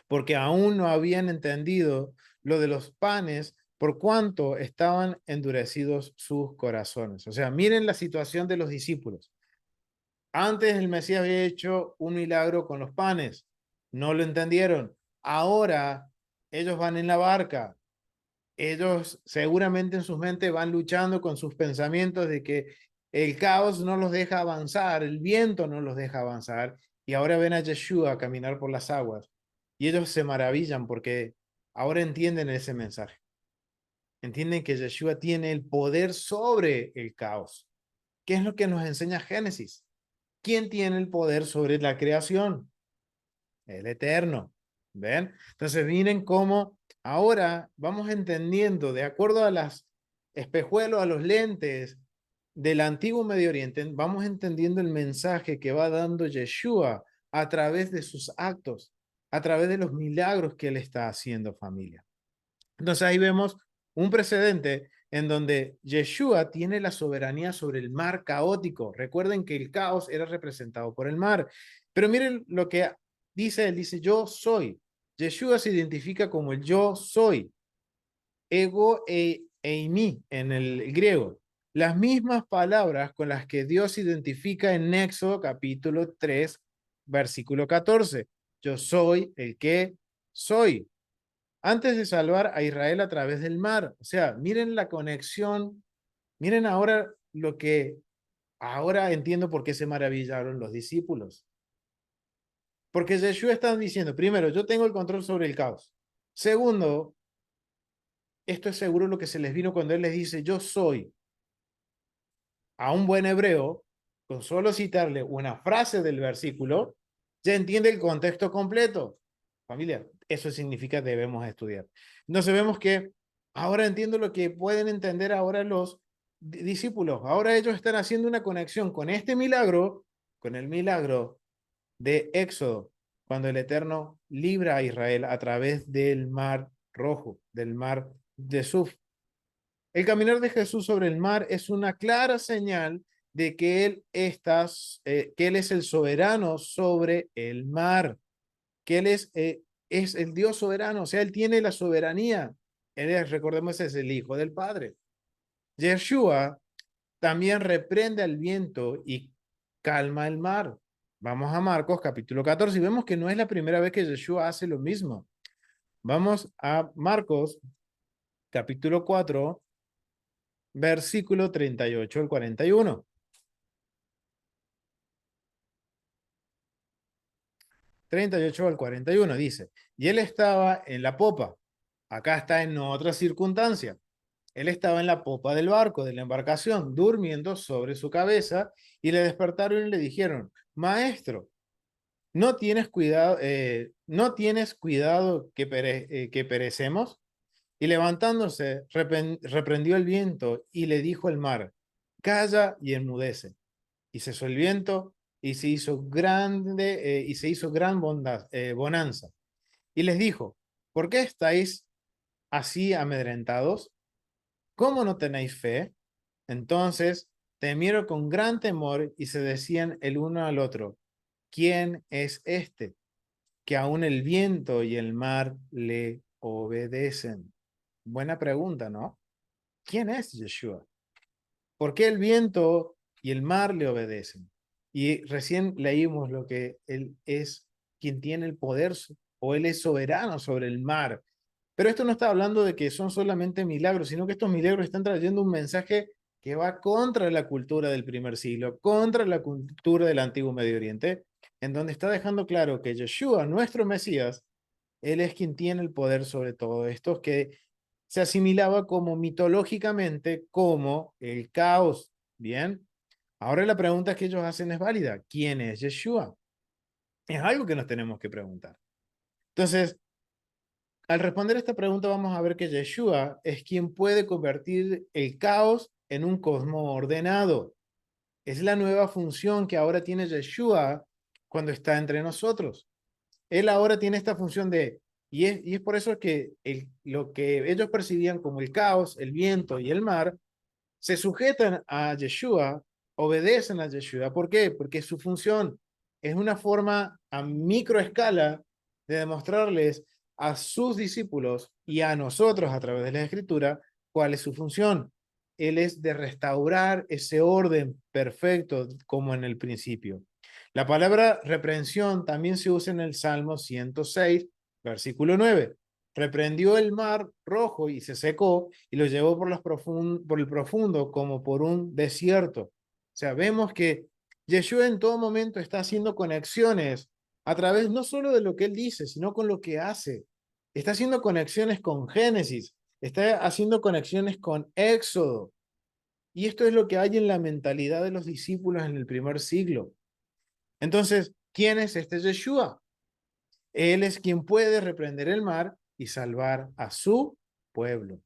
porque aún no habían entendido lo de los panes por cuanto estaban endurecidos sus corazones. O sea, miren la situación de los discípulos. Antes el Mesías había hecho un milagro con los panes, no lo entendieron. Ahora ellos van en la barca, ellos seguramente en sus mentes van luchando con sus pensamientos de que el caos no los deja avanzar, el viento no los deja avanzar, y ahora ven a Yeshua caminar por las aguas, y ellos se maravillan porque ahora entienden ese mensaje, entienden que Yeshua tiene el poder sobre el caos. ¿Qué es lo que nos enseña Génesis? ¿Quién tiene el poder sobre la creación? El Eterno. ¿Ven? Entonces miren cómo ahora vamos entendiendo, de acuerdo a las espejuelos, a los lentes del antiguo Medio Oriente, vamos entendiendo el mensaje que va dando Yeshua a través de sus actos, a través de los milagros que él está haciendo, familia. Entonces ahí vemos un precedente en donde Yeshua tiene la soberanía sobre el mar caótico. Recuerden que el caos era representado por el mar. Pero miren lo que dice él, dice yo soy. Yeshua se identifica como el yo soy, ego eimi en el griego. Las mismas palabras con las que Dios se identifica en Éxodo capítulo 3, versículo 14. Yo soy el que soy antes de salvar a Israel a través del mar. O sea, miren la conexión, miren ahora lo que ahora entiendo por qué se maravillaron los discípulos. Porque Yeshua está diciendo, primero, yo tengo el control sobre el caos. Segundo, esto es seguro lo que se les vino cuando él les dice, yo soy. A un buen hebreo, con solo citarle una frase del versículo, ya entiende el contexto completo. Familia, eso significa debemos estudiar. Entonces vemos que ahora entiendo lo que pueden entender ahora los discípulos. Ahora ellos están haciendo una conexión con este milagro, con el milagro de Éxodo, cuando el Eterno libra a Israel a través del mar rojo, del mar de Suf. El caminar de Jesús sobre el mar es una clara señal de que que él es el soberano sobre el mar, que él es el Dios soberano, o sea, él tiene la soberanía. Él es, recordemos, es el Hijo del Padre. Yeshua también reprende al viento y calma el mar. Vamos a Marcos capítulo 14 y vemos que no es la primera vez que Yeshua hace lo mismo. Vamos a Marcos capítulo 4 versículo 38 al 41. 38 al 41 dice, y él estaba en la popa. Acá está en otra circunstancia. Él estaba en la popa del barco, de la embarcación, durmiendo sobre su cabeza, y le despertaron y le dijeron, Maestro, ¿no tienes cuidado que perecemos? Y levantándose, reprendió el viento y le dijo al mar, calla y enmudece. Y cesó el viento y se hizo gran bonanza. Y les dijo, ¿por qué estáis así amedrentados? ¿Cómo no tenéis fe? Entonces temieron con gran temor y se decían el uno al otro, ¿quién es este que aún el viento y el mar le obedecen? Buena pregunta, ¿no? ¿Quién es Yeshua? ¿Por qué el viento y el mar le obedecen? Y recién leímos lo que él es quien tiene el poder o él es soberano sobre el mar. Pero esto no está hablando de que son solamente milagros, sino que estos milagros están trayendo un mensaje que va contra la cultura del primer siglo, contra la cultura del antiguo Medio Oriente, en donde está dejando claro que Yeshua, nuestro Mesías, él es quien tiene el poder sobre todo esto, que se asimilaba como mitológicamente como el caos. Bien, ahora la pregunta que ellos hacen es válida. ¿Quién es Yeshua? Es algo que nos tenemos que preguntar. Entonces, al responder esta pregunta vamos a ver que Yeshua es quien puede convertir el caos en un cosmos ordenado. Es la nueva función que ahora tiene Yeshua cuando está entre nosotros. Él ahora tiene esta función y es por eso que lo que ellos percibían como el caos, el viento y el mar, se sujetan a Yeshua, obedecen a Yeshua. ¿Por qué? Porque su función es una forma a microescala de demostrarles a sus discípulos y a nosotros a través de la Escritura cuál es su función. Él es de restaurar ese orden perfecto como en el principio. La palabra reprensión también se usa en el Salmo 106, versículo 9. Reprendió el mar rojo y se secó y lo llevó por el profundo como por un desierto. O sea, vemos que Yeshua en todo momento está haciendo conexiones a través no solo de lo que él dice, sino con lo que hace. Está haciendo conexiones con Génesis, está haciendo conexiones con Éxodo. Y esto es lo que hay en la mentalidad de los discípulos en el primer siglo. Entonces, ¿quién es este Yeshua? Él es quien puede reprender el mar y salvar a su pueblo.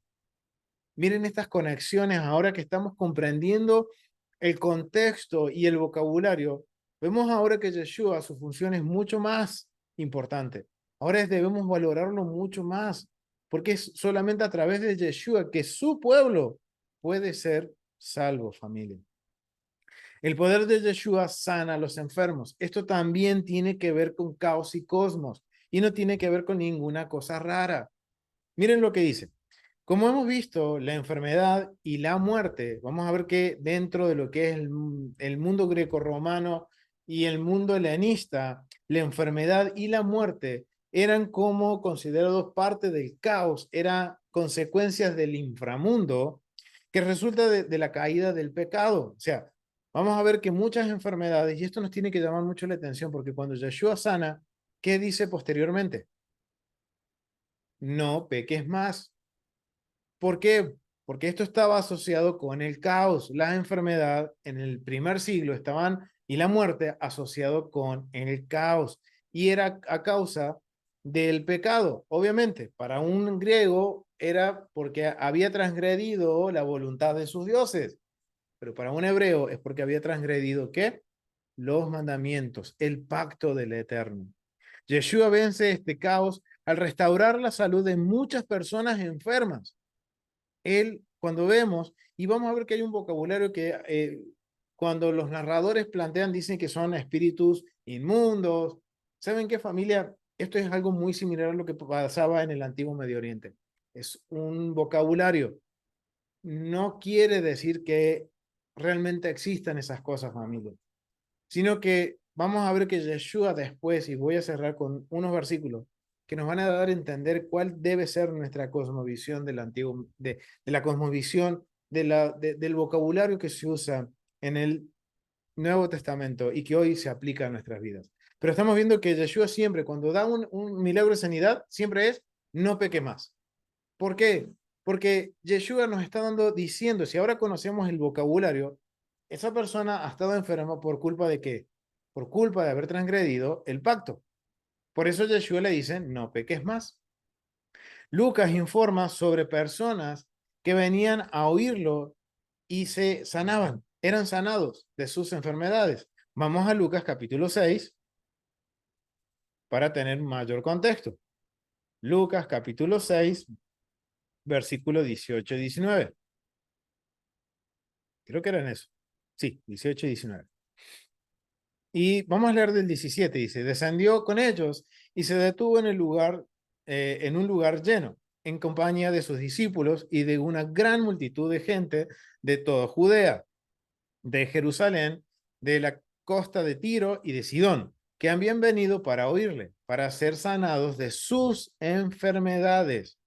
Miren estas conexiones ahora que estamos comprendiendo el contexto y el vocabulario. Vemos ahora que Yeshua, su función es mucho más importante. Ahora debemos valorarlo mucho más, porque es solamente a través de Yeshua que su pueblo puede ser salvo, familia. El poder de Yeshua sana a los enfermos. Esto también tiene que ver con caos y cosmos y no tiene que ver con ninguna cosa rara. Miren lo que dice. Como hemos visto, la enfermedad y la muerte, vamos a ver que dentro de lo que es el mundo grecorromano y el mundo helenista, la enfermedad y la muerte eran como considerados parte del caos, eran consecuencias del inframundo que resulta de la caída del pecado. O sea, vamos a ver que muchas enfermedades, y esto nos tiene que llamar mucho la atención, porque cuando Yeshua sana, ¿qué dice posteriormente? No peques más. ¿Por qué? Porque esto estaba asociado con el caos. La enfermedad en el primer siglo estaban y la muerte asociado con el caos. Y era a causa del pecado. Obviamente, para un griego era porque había transgredido la voluntad de sus dioses. Pero para un hebreo es porque había transgredido ¿qué? Los mandamientos, el pacto del Eterno. Yeshua vence este caos al restaurar la salud de muchas personas enfermas. Él, cuando vemos, y vamos a ver que hay un vocabulario que cuando los narradores plantean, dicen que son espíritus inmundos. ¿Saben qué, familia? Esto es algo muy similar a lo que pasaba en el antiguo Medio Oriente. Es un vocabulario. No quiere decir que realmente existan esas cosas, familia, sino que vamos a ver que Yeshua después, y voy a cerrar con unos versículos que nos van a dar a entender cuál debe ser nuestra cosmovisión del antiguo, de la cosmovisión del vocabulario que se usa en el Nuevo Testamento y que hoy se aplica a nuestras vidas. Pero estamos viendo que Yeshua siempre, cuando da un milagro de sanidad, siempre es no peque más. ¿Por qué? Porque Yeshua nos está diciendo, si ahora conocemos el vocabulario, esa persona ha estado enferma por culpa de qué? Por culpa de haber transgredido el pacto. Por eso Yeshua le dice, no peques más. Lucas informa sobre personas que venían a oírlo y se sanaban, eran sanados de sus enfermedades. Vamos a Lucas capítulo 6 para tener mayor contexto. Lucas capítulo 6, versículo 18 y 19. Creo que eran eso. Sí, 18 y 19. Y vamos a leer del 17, dice, descendió con ellos y se detuvo en el lugar, en un lugar lleno, en compañía de sus discípulos y de una gran multitud de gente de toda Judea, de Jerusalén, de la costa de Tiro y de Sidón, que habían venido para oírle, para ser sanados de sus enfermedades.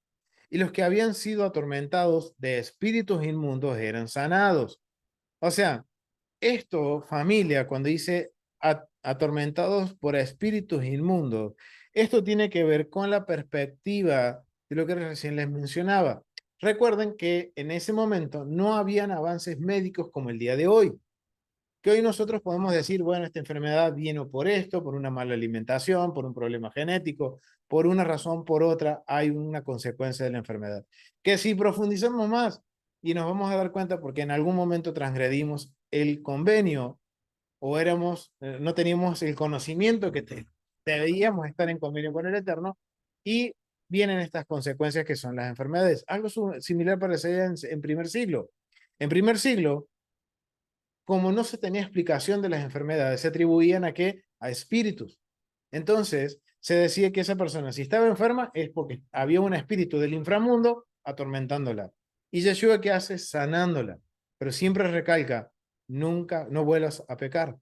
Y los que habían sido atormentados de espíritus inmundos eran sanados. O sea, esto, familia, cuando dice atormentados por espíritus inmundos, esto tiene que ver con la perspectiva de lo que recién les mencionaba. Recuerden que en ese momento no habían avances médicos como el día de hoy, que hoy nosotros podemos decir, bueno, esta enfermedad vino por esto, por una mala alimentación, por un problema genético, por una razón, por otra, hay una consecuencia de la enfermedad. Que si profundizamos más y nos vamos a dar cuenta porque en algún momento transgredimos el convenio o no teníamos el conocimiento que debíamos estar en convenio con el Eterno y vienen estas consecuencias que son las enfermedades. Algo similar parecía en primer siglo. En primer siglo, como no se tenía explicación de las enfermedades, se atribuían a qué? A espíritus. Entonces, se decía que esa persona, si estaba enferma, es porque había un espíritu del inframundo atormentándola. Y Yeshua, ¿qué hace? Sanándola. Pero siempre recalca, nunca, no vuelvas a pecar.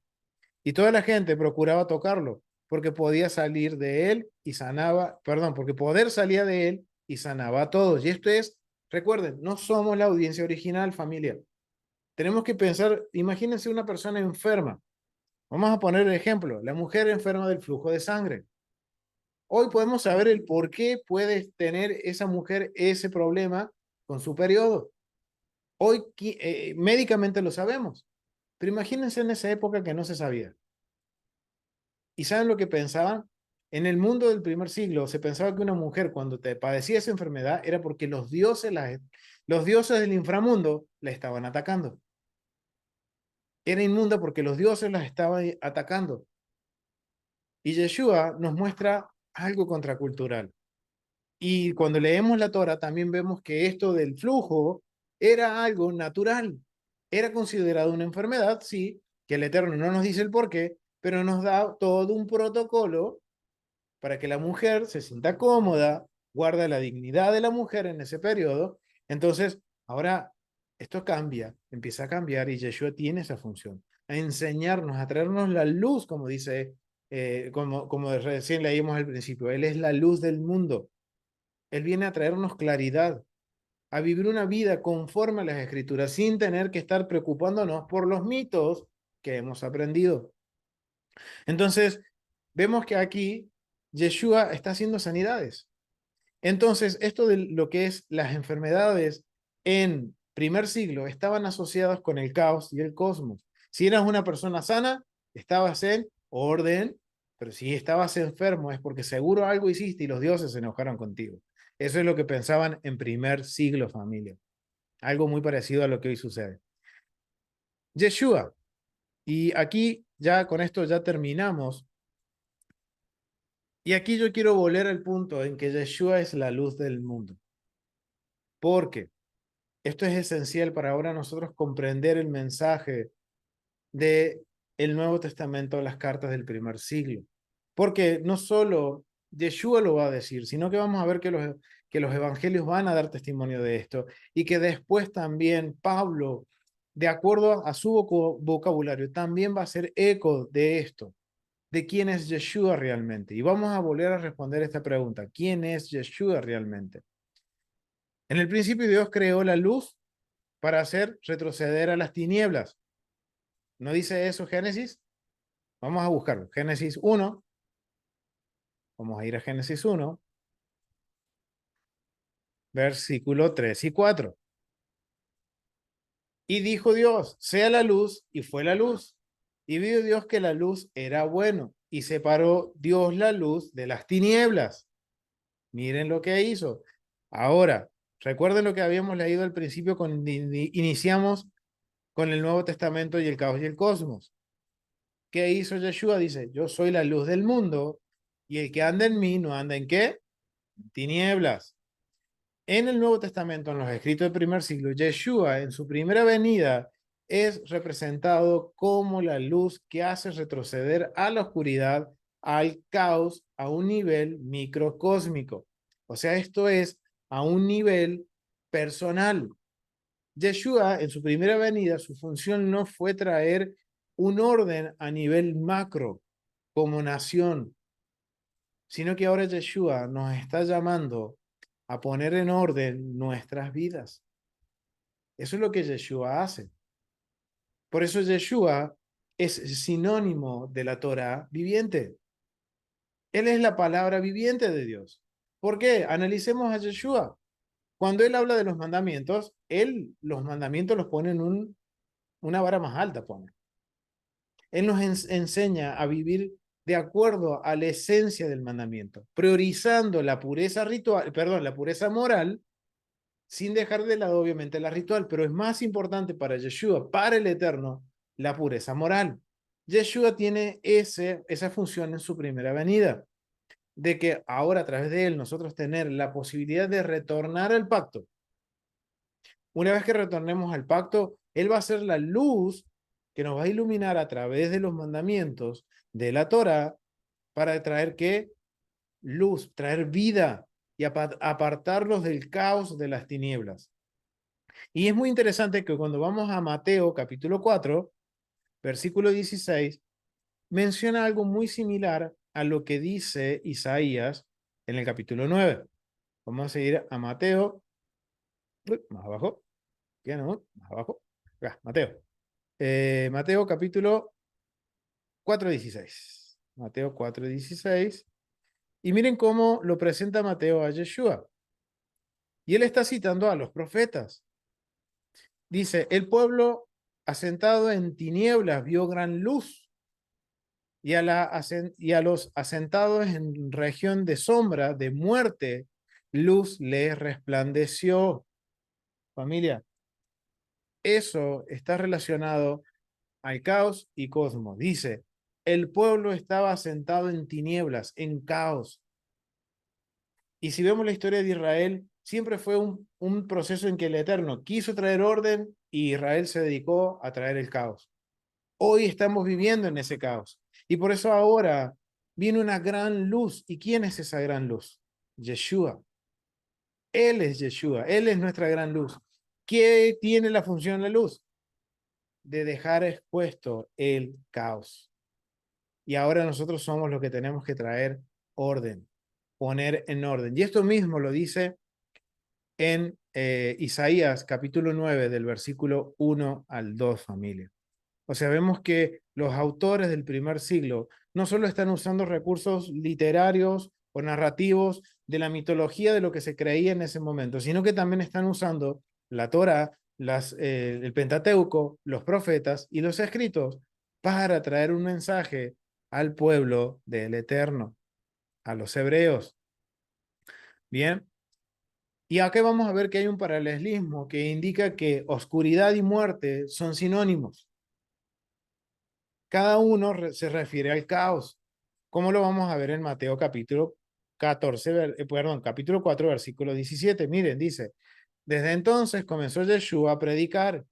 Y toda la gente procuraba tocarlo, porque podía salir de él y sanaba, perdón, porque poder salía de él y sanaba a todos. Y esto es, recuerden, no somos la audiencia original, familia. Tenemos que pensar, imagínense una persona enferma. Vamos a poner el ejemplo, la mujer enferma del flujo de sangre. Hoy podemos saber el por qué puede tener esa mujer ese problema con su periodo. Hoy médicamente lo sabemos, pero imagínense en esa época que no se sabía. ¿Y saben lo que pensaban? En el mundo del primer siglo se pensaba que una mujer cuando te padecía esa enfermedad era porque los dioses del inframundo la estaban atacando. Era inmunda porque los dioses las estaban atacando. Y Yeshua nos muestra algo contracultural. Y cuando leemos la Torah también vemos que esto del flujo era algo natural. Era considerado una enfermedad, sí, que el Eterno no nos dice el por qué, pero nos da todo un protocolo para que la mujer se sienta cómoda, guarda la dignidad de la mujer en ese periodo. Entonces, ahora esto cambia, empieza a cambiar y Yeshua tiene esa función, a enseñarnos, a traernos la luz, como dice, como recién leímos al principio, Él es la luz del mundo. Él viene a traernos claridad, a vivir una vida conforme a las escrituras, sin tener que estar preocupándonos por los mitos que hemos aprendido. Entonces, vemos que aquí Yeshua está haciendo sanidades. Entonces, esto de lo que es las enfermedades en primer siglo estaban asociadas con el caos y el cosmos. Si eras una persona sana, estabas en orden, pero si estabas enfermo es porque seguro algo hiciste y los dioses se enojaron contigo. Eso es lo que pensaban en primer siglo, familia. Algo muy parecido a lo que hoy sucede. Yeshua, y aquí ya con esto ya terminamos. Y aquí yo quiero volver al punto en que Yeshua es la luz del mundo. Porque esto es esencial para ahora nosotros comprender el mensaje de el Nuevo Testamento, las cartas del primer siglo. Porque no solo Yeshua lo va a decir, sino que vamos a ver que los evangelios van a dar testimonio de esto y que después también Pablo, de acuerdo a su vocabulario, también va a hacer eco de esto, de quién es Yeshua realmente. Y vamos a volver a responder esta pregunta, ¿quién es Yeshua realmente? En el principio Dios creó la luz para hacer retroceder a las tinieblas. ¿No dice eso Génesis? Vamos a buscarlo. Génesis 1. Vamos a ir a Génesis 1, versículo 3 y 4. Y dijo Dios, sea la luz, y fue la luz. Y vio Dios que la luz era bueno, y separó Dios la luz de las tinieblas. Miren lo que hizo. Ahora, recuerden lo que habíamos leído al principio cuando iniciamos con el Nuevo Testamento y el caos y el cosmos. ¿Qué hizo Yeshua? Dice, yo soy la luz del mundo y el que anda en mí no anda en qué? En tinieblas. En el Nuevo Testamento, en los escritos del primer siglo, Yeshua en su primera venida es representado como la luz que hace retroceder a la oscuridad, al caos, a un nivel microcósmico. O sea, esto es a un nivel personal. Yeshua en su primera venida, su función no fue traer un orden a nivel macro como nación, sino que ahora Yeshua nos está llamando a poner en orden nuestras vidas. Eso es lo que Yeshua hace. Por eso Yeshua es sinónimo de la Torah viviente. Él es la palabra viviente de Dios. ¿Por qué? Analicemos a Yeshua. Cuando él habla de los mandamientos, él los mandamientos los pone en una vara más alta, pone. Él nos enseña a vivir de acuerdo a la esencia del mandamiento, priorizando la pureza ritual, perdón, la pureza moral, sin dejar de lado obviamente la ritual, pero es más importante para Yeshua, para el Eterno, la pureza moral. Yeshua tiene esa función en su primera venida, de que ahora a través de él nosotros tener la posibilidad de retornar al pacto. Una vez que retornemos al pacto, él va a ser la luz que nos va a iluminar a través de los mandamientos de la Torah para traer qué? Luz, traer vida y apartarlos del caos de las tinieblas. Y es muy interesante que cuando vamos a Mateo capítulo 4, versículo 16, menciona algo muy similar a lo que dice Isaías en el capítulo 9. Vamos a seguir a Mateo, más abajo, ya no, más abajo, acá, Mateo. Mateo capítulo 4:16. Mateo 4:16. Y miren cómo lo presenta Mateo a Yeshua. Y él está citando a los profetas. Dice, el pueblo asentado en tinieblas vio gran luz, y a los asentados en región de sombra, de muerte, luz les resplandeció. Familia, eso está relacionado al caos y cosmos. Dice, el pueblo estaba asentado en tinieblas, en caos. Y si vemos la historia de Israel, siempre fue un proceso en que el Eterno quiso traer orden y Israel se dedicó a traer el caos. Hoy estamos viviendo en ese caos. Y por eso ahora viene una gran luz. ¿Y quién es esa gran luz? Yeshua. Él es Yeshua. Él es nuestra gran luz. ¿Qué tiene la función de la luz? De dejar expuesto el caos. Y ahora nosotros somos los que tenemos que traer orden, poner en orden. Y esto mismo lo dice en Isaías capítulo 9 del versículo 1 al 2, familia. O sea, vemos que los autores del primer siglo no solo están usando recursos literarios o narrativos de la mitología de lo que se creía en ese momento, sino que también están usando la Torá, el Pentateuco, los profetas y los escritos para traer un mensaje al pueblo del Eterno, a los hebreos. Bien, y acá vamos a ver que hay un paralelismo que indica que oscuridad y muerte son sinónimos. Cada uno se refiere al caos. ¿Cómo lo vamos a ver en Mateo capítulo 14, perdón, capítulo 4, versículo 17? Miren, dice, desde entonces comenzó Yeshua a predicar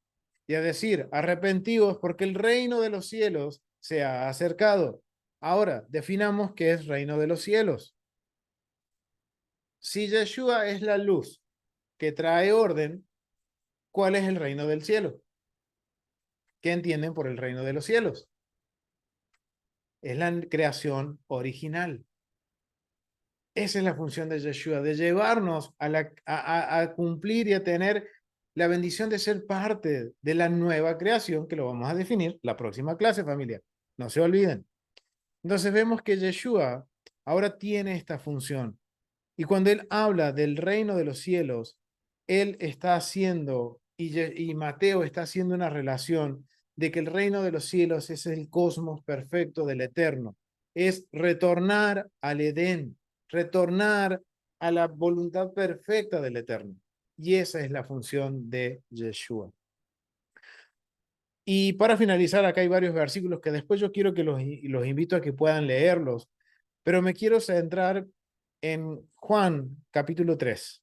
y a decir, arrepentidos porque el reino de los cielos se ha acercado. Ahora, definamos qué es reino de los cielos. Si Yeshua es la luz que trae orden, ¿cuál es el reino del cielo? ¿Qué entienden por el reino de los cielos? Es la creación original. Esa es la función de Yeshua, de llevarnos a cumplir y a tener la bendición de ser parte de la nueva creación, que lo vamos a definir la próxima clase, familia. No se olviden. Entonces vemos que Yeshua ahora tiene esta función. Y cuando él habla del reino de los cielos, él está haciendo, y Mateo está haciendo una relación de que el reino de los cielos es el cosmos perfecto del eterno. Es retornar al Edén, retornar a la voluntad perfecta del eterno. Y esa es la función de Yeshua. Y para finalizar, acá hay varios versículos que después yo quiero que los invito a que puedan leerlos, pero me quiero centrar en Juan capítulo 3.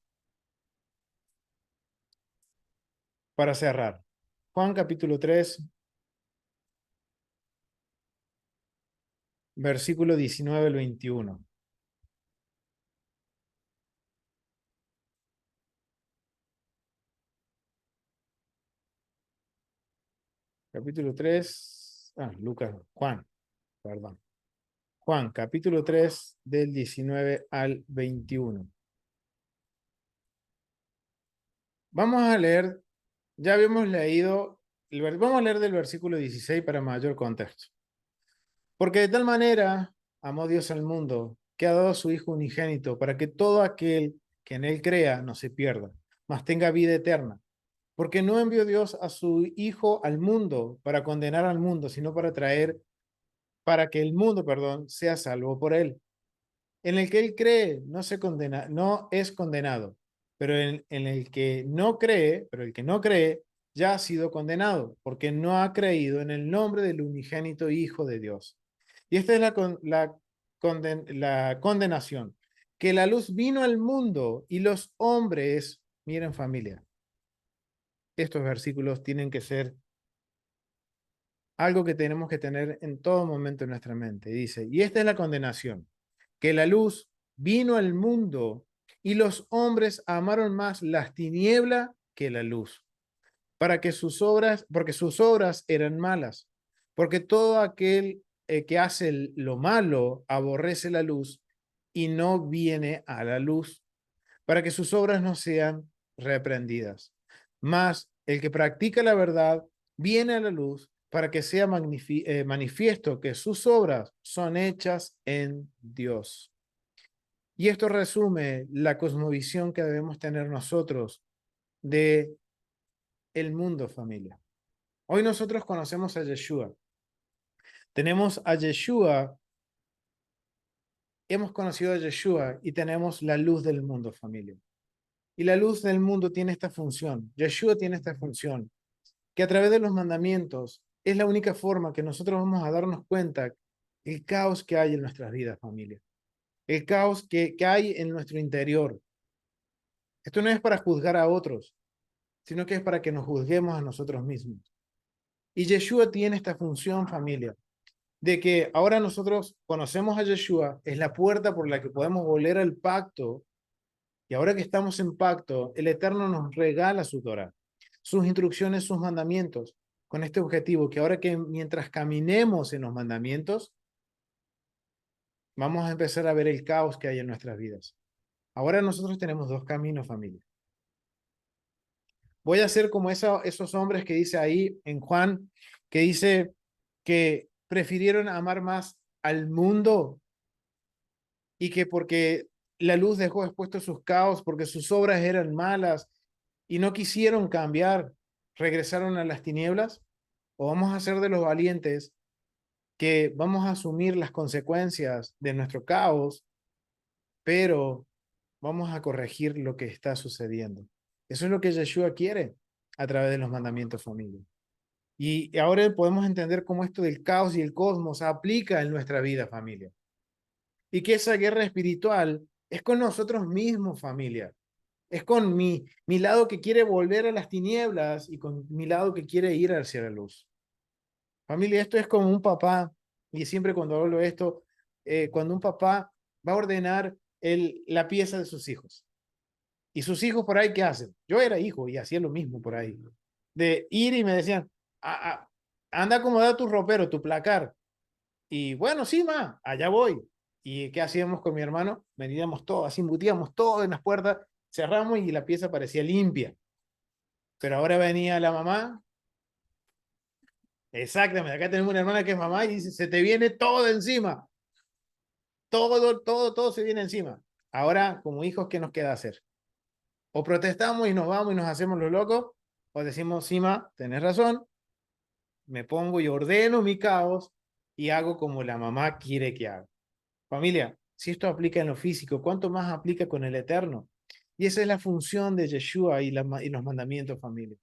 para cerrar. Juan capítulo 3, versículo 19 al 21. Capítulo 3, Lucas, Juan, perdón. Juan, capítulo 3, del 19 al 21. Vamos a leer, ya habíamos leído, vamos a leer del versículo 16 para mayor contexto. Porque de tal manera amó Dios al mundo, que ha dado a su Hijo unigénito, para que todo aquel que en él crea no se pierda, mas tenga vida eterna. Porque no envió Dios a su Hijo al mundo para condenar al mundo, sino para que el mundo, perdón, sea salvo por él. En el que él cree no se condena, no es condenado, pero en el que no cree, pero el que no cree ya ha sido condenado, porque no ha creído en el nombre del unigénito Hijo de Dios. Y esta es la condenación, que la luz vino al mundo y los hombres, miren familia, estos versículos tienen que ser algo que tenemos que tener en todo momento en nuestra mente. Dice, y esta es la condenación, que la luz vino al mundo y los hombres amaron más las tinieblas que la luz, porque sus obras eran malas, porque todo aquel que hace lo malo aborrece la luz y no viene a la luz, para que sus obras no sean reprendidas. Mas el que practica la verdad viene a la luz para que sea manifiesto que sus obras son hechas en Dios. Y esto resume la cosmovisión que debemos tener nosotros de el mundo, familia. Hoy nosotros conocemos a Yeshua. Tenemos a Yeshua, hemos conocido a Yeshua y tenemos la luz del mundo, familia. Y la luz del mundo tiene esta función. Yeshua tiene esta función, que a través de los mandamientos es la única forma que nosotros vamos a darnos cuenta el caos que hay en nuestras vidas, familia. El caos que hay en nuestro interior. Esto no es para juzgar a otros, sino que es para que nos juzguemos a nosotros mismos. Y Yeshua tiene esta función, familia, de que ahora nosotros conocemos a Yeshua, es la puerta por la que podemos volver al pacto, y ahora que estamos en pacto, el Eterno nos regala su Torah, sus instrucciones, sus mandamientos, con este objetivo, que ahora que mientras caminemos en los mandamientos, vamos a empezar a ver el caos que hay en nuestras vidas. Ahora nosotros tenemos dos caminos, familia. Voy a ser como esos hombres que dice ahí en Juan, que dice que prefirieron amar más al mundo y que porque la luz dejó expuestos sus caos, porque sus obras eran malas y no quisieron cambiar, regresaron a las tinieblas. O vamos a ser de los valientes que vamos a asumir las consecuencias de nuestro caos, pero vamos a corregir lo que está sucediendo. Eso es lo que Yeshua quiere a través de los mandamientos, familia. Y ahora podemos entender cómo esto del caos y el cosmos aplica en nuestra vida, familia. Y que esa guerra espiritual es con nosotros mismos, familia. Es con mi lado que quiere volver a las tinieblas y con mi lado que quiere ir hacia la luz. Familia, esto es como un papá, y siempre cuando hablo de esto, cuando un papá va a ordenar la pieza de sus hijos. Y sus hijos por ahí, ¿qué hacen? Yo era hijo y hacía lo mismo por ahí. De ir y me decían, anda a acomodar tu ropero, tu placar. Y bueno, sí, ma, allá voy. ¿Y qué hacíamos con mi hermano? Veníamos todos, así embutíamos todo en las puertas, cerramos y la pieza parecía limpia. Pero ahora venía la mamá, exactamente, acá tenemos una hermana que es mamá y dice, se te viene todo encima. Todo se viene encima. Ahora, como hijos, ¿qué nos queda hacer? O protestamos y nos vamos y nos hacemos los locos, o decimos, sí, ma, tenés razón, me pongo y ordeno mi caos y hago como la mamá quiere que haga. Familia, si esto aplica en lo físico, ¿cuánto más aplica con el eterno? Y esa es la función de Yeshua y los mandamientos, familia.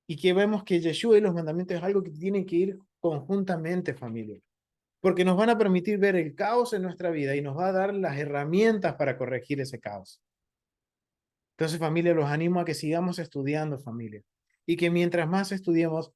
Y que vemos que Yeshua y los mandamientos es algo que tienen que ir conjuntamente, familia. Porque nos van a permitir ver el caos en nuestra vida y nos va a dar las herramientas para corregir ese caos. Entonces, familia, los animo a que sigamos estudiando, familia. y que mientras más estudiemos,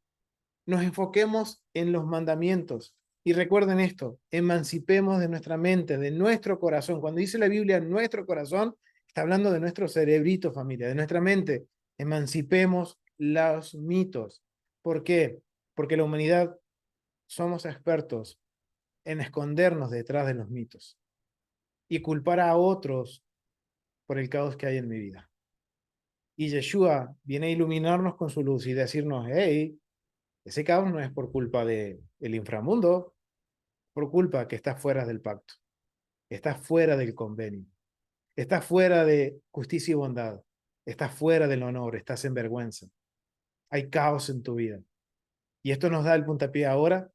nos enfoquemos en los mandamientos. Y recuerden esto, emancipemos de nuestra mente, de nuestro corazón. Cuando dice la Biblia nuestro corazón, está hablando de nuestro cerebrito, familia, de nuestra mente. Emancipemos los mitos. ¿Por qué? Porque la humanidad somos expertos en escondernos detrás de los mitos y culpar a otros por el caos que hay en mi vida. Y Yeshua viene a iluminarnos con su luz y decirnos, hey, ese caos no es por culpa del inframundo, por culpa que estás fuera del pacto, estás fuera del convenio, estás fuera de justicia y bondad, estás fuera del honor, estás en vergüenza. Hay caos en tu vida. Y esto nos da el puntapié ahora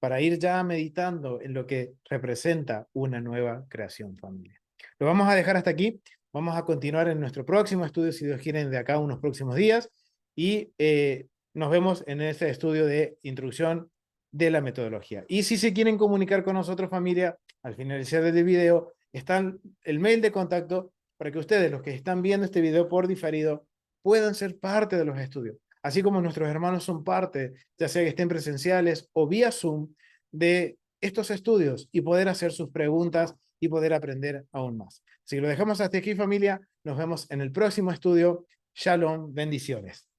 para ir ya meditando en lo que representa una nueva creación, familia. Lo vamos a dejar hasta aquí. Vamos a continuar en nuestro próximo estudio, si Dios quiere, de acá a unos próximos días. Y nos vemos en este estudio de introducción de la metodología. Y si se quieren comunicar con nosotros, familia, al finalizar el video, está el mail de contacto para que ustedes, los que están viendo este video por diferido, puedan ser parte de los estudios. Así como nuestros hermanos son parte, ya sea que estén presenciales o vía Zoom, de estos estudios y poder hacer sus preguntas y poder aprender aún más. Así que lo dejamos hasta aquí, familia. Nos vemos en el próximo estudio. Shalom, bendiciones.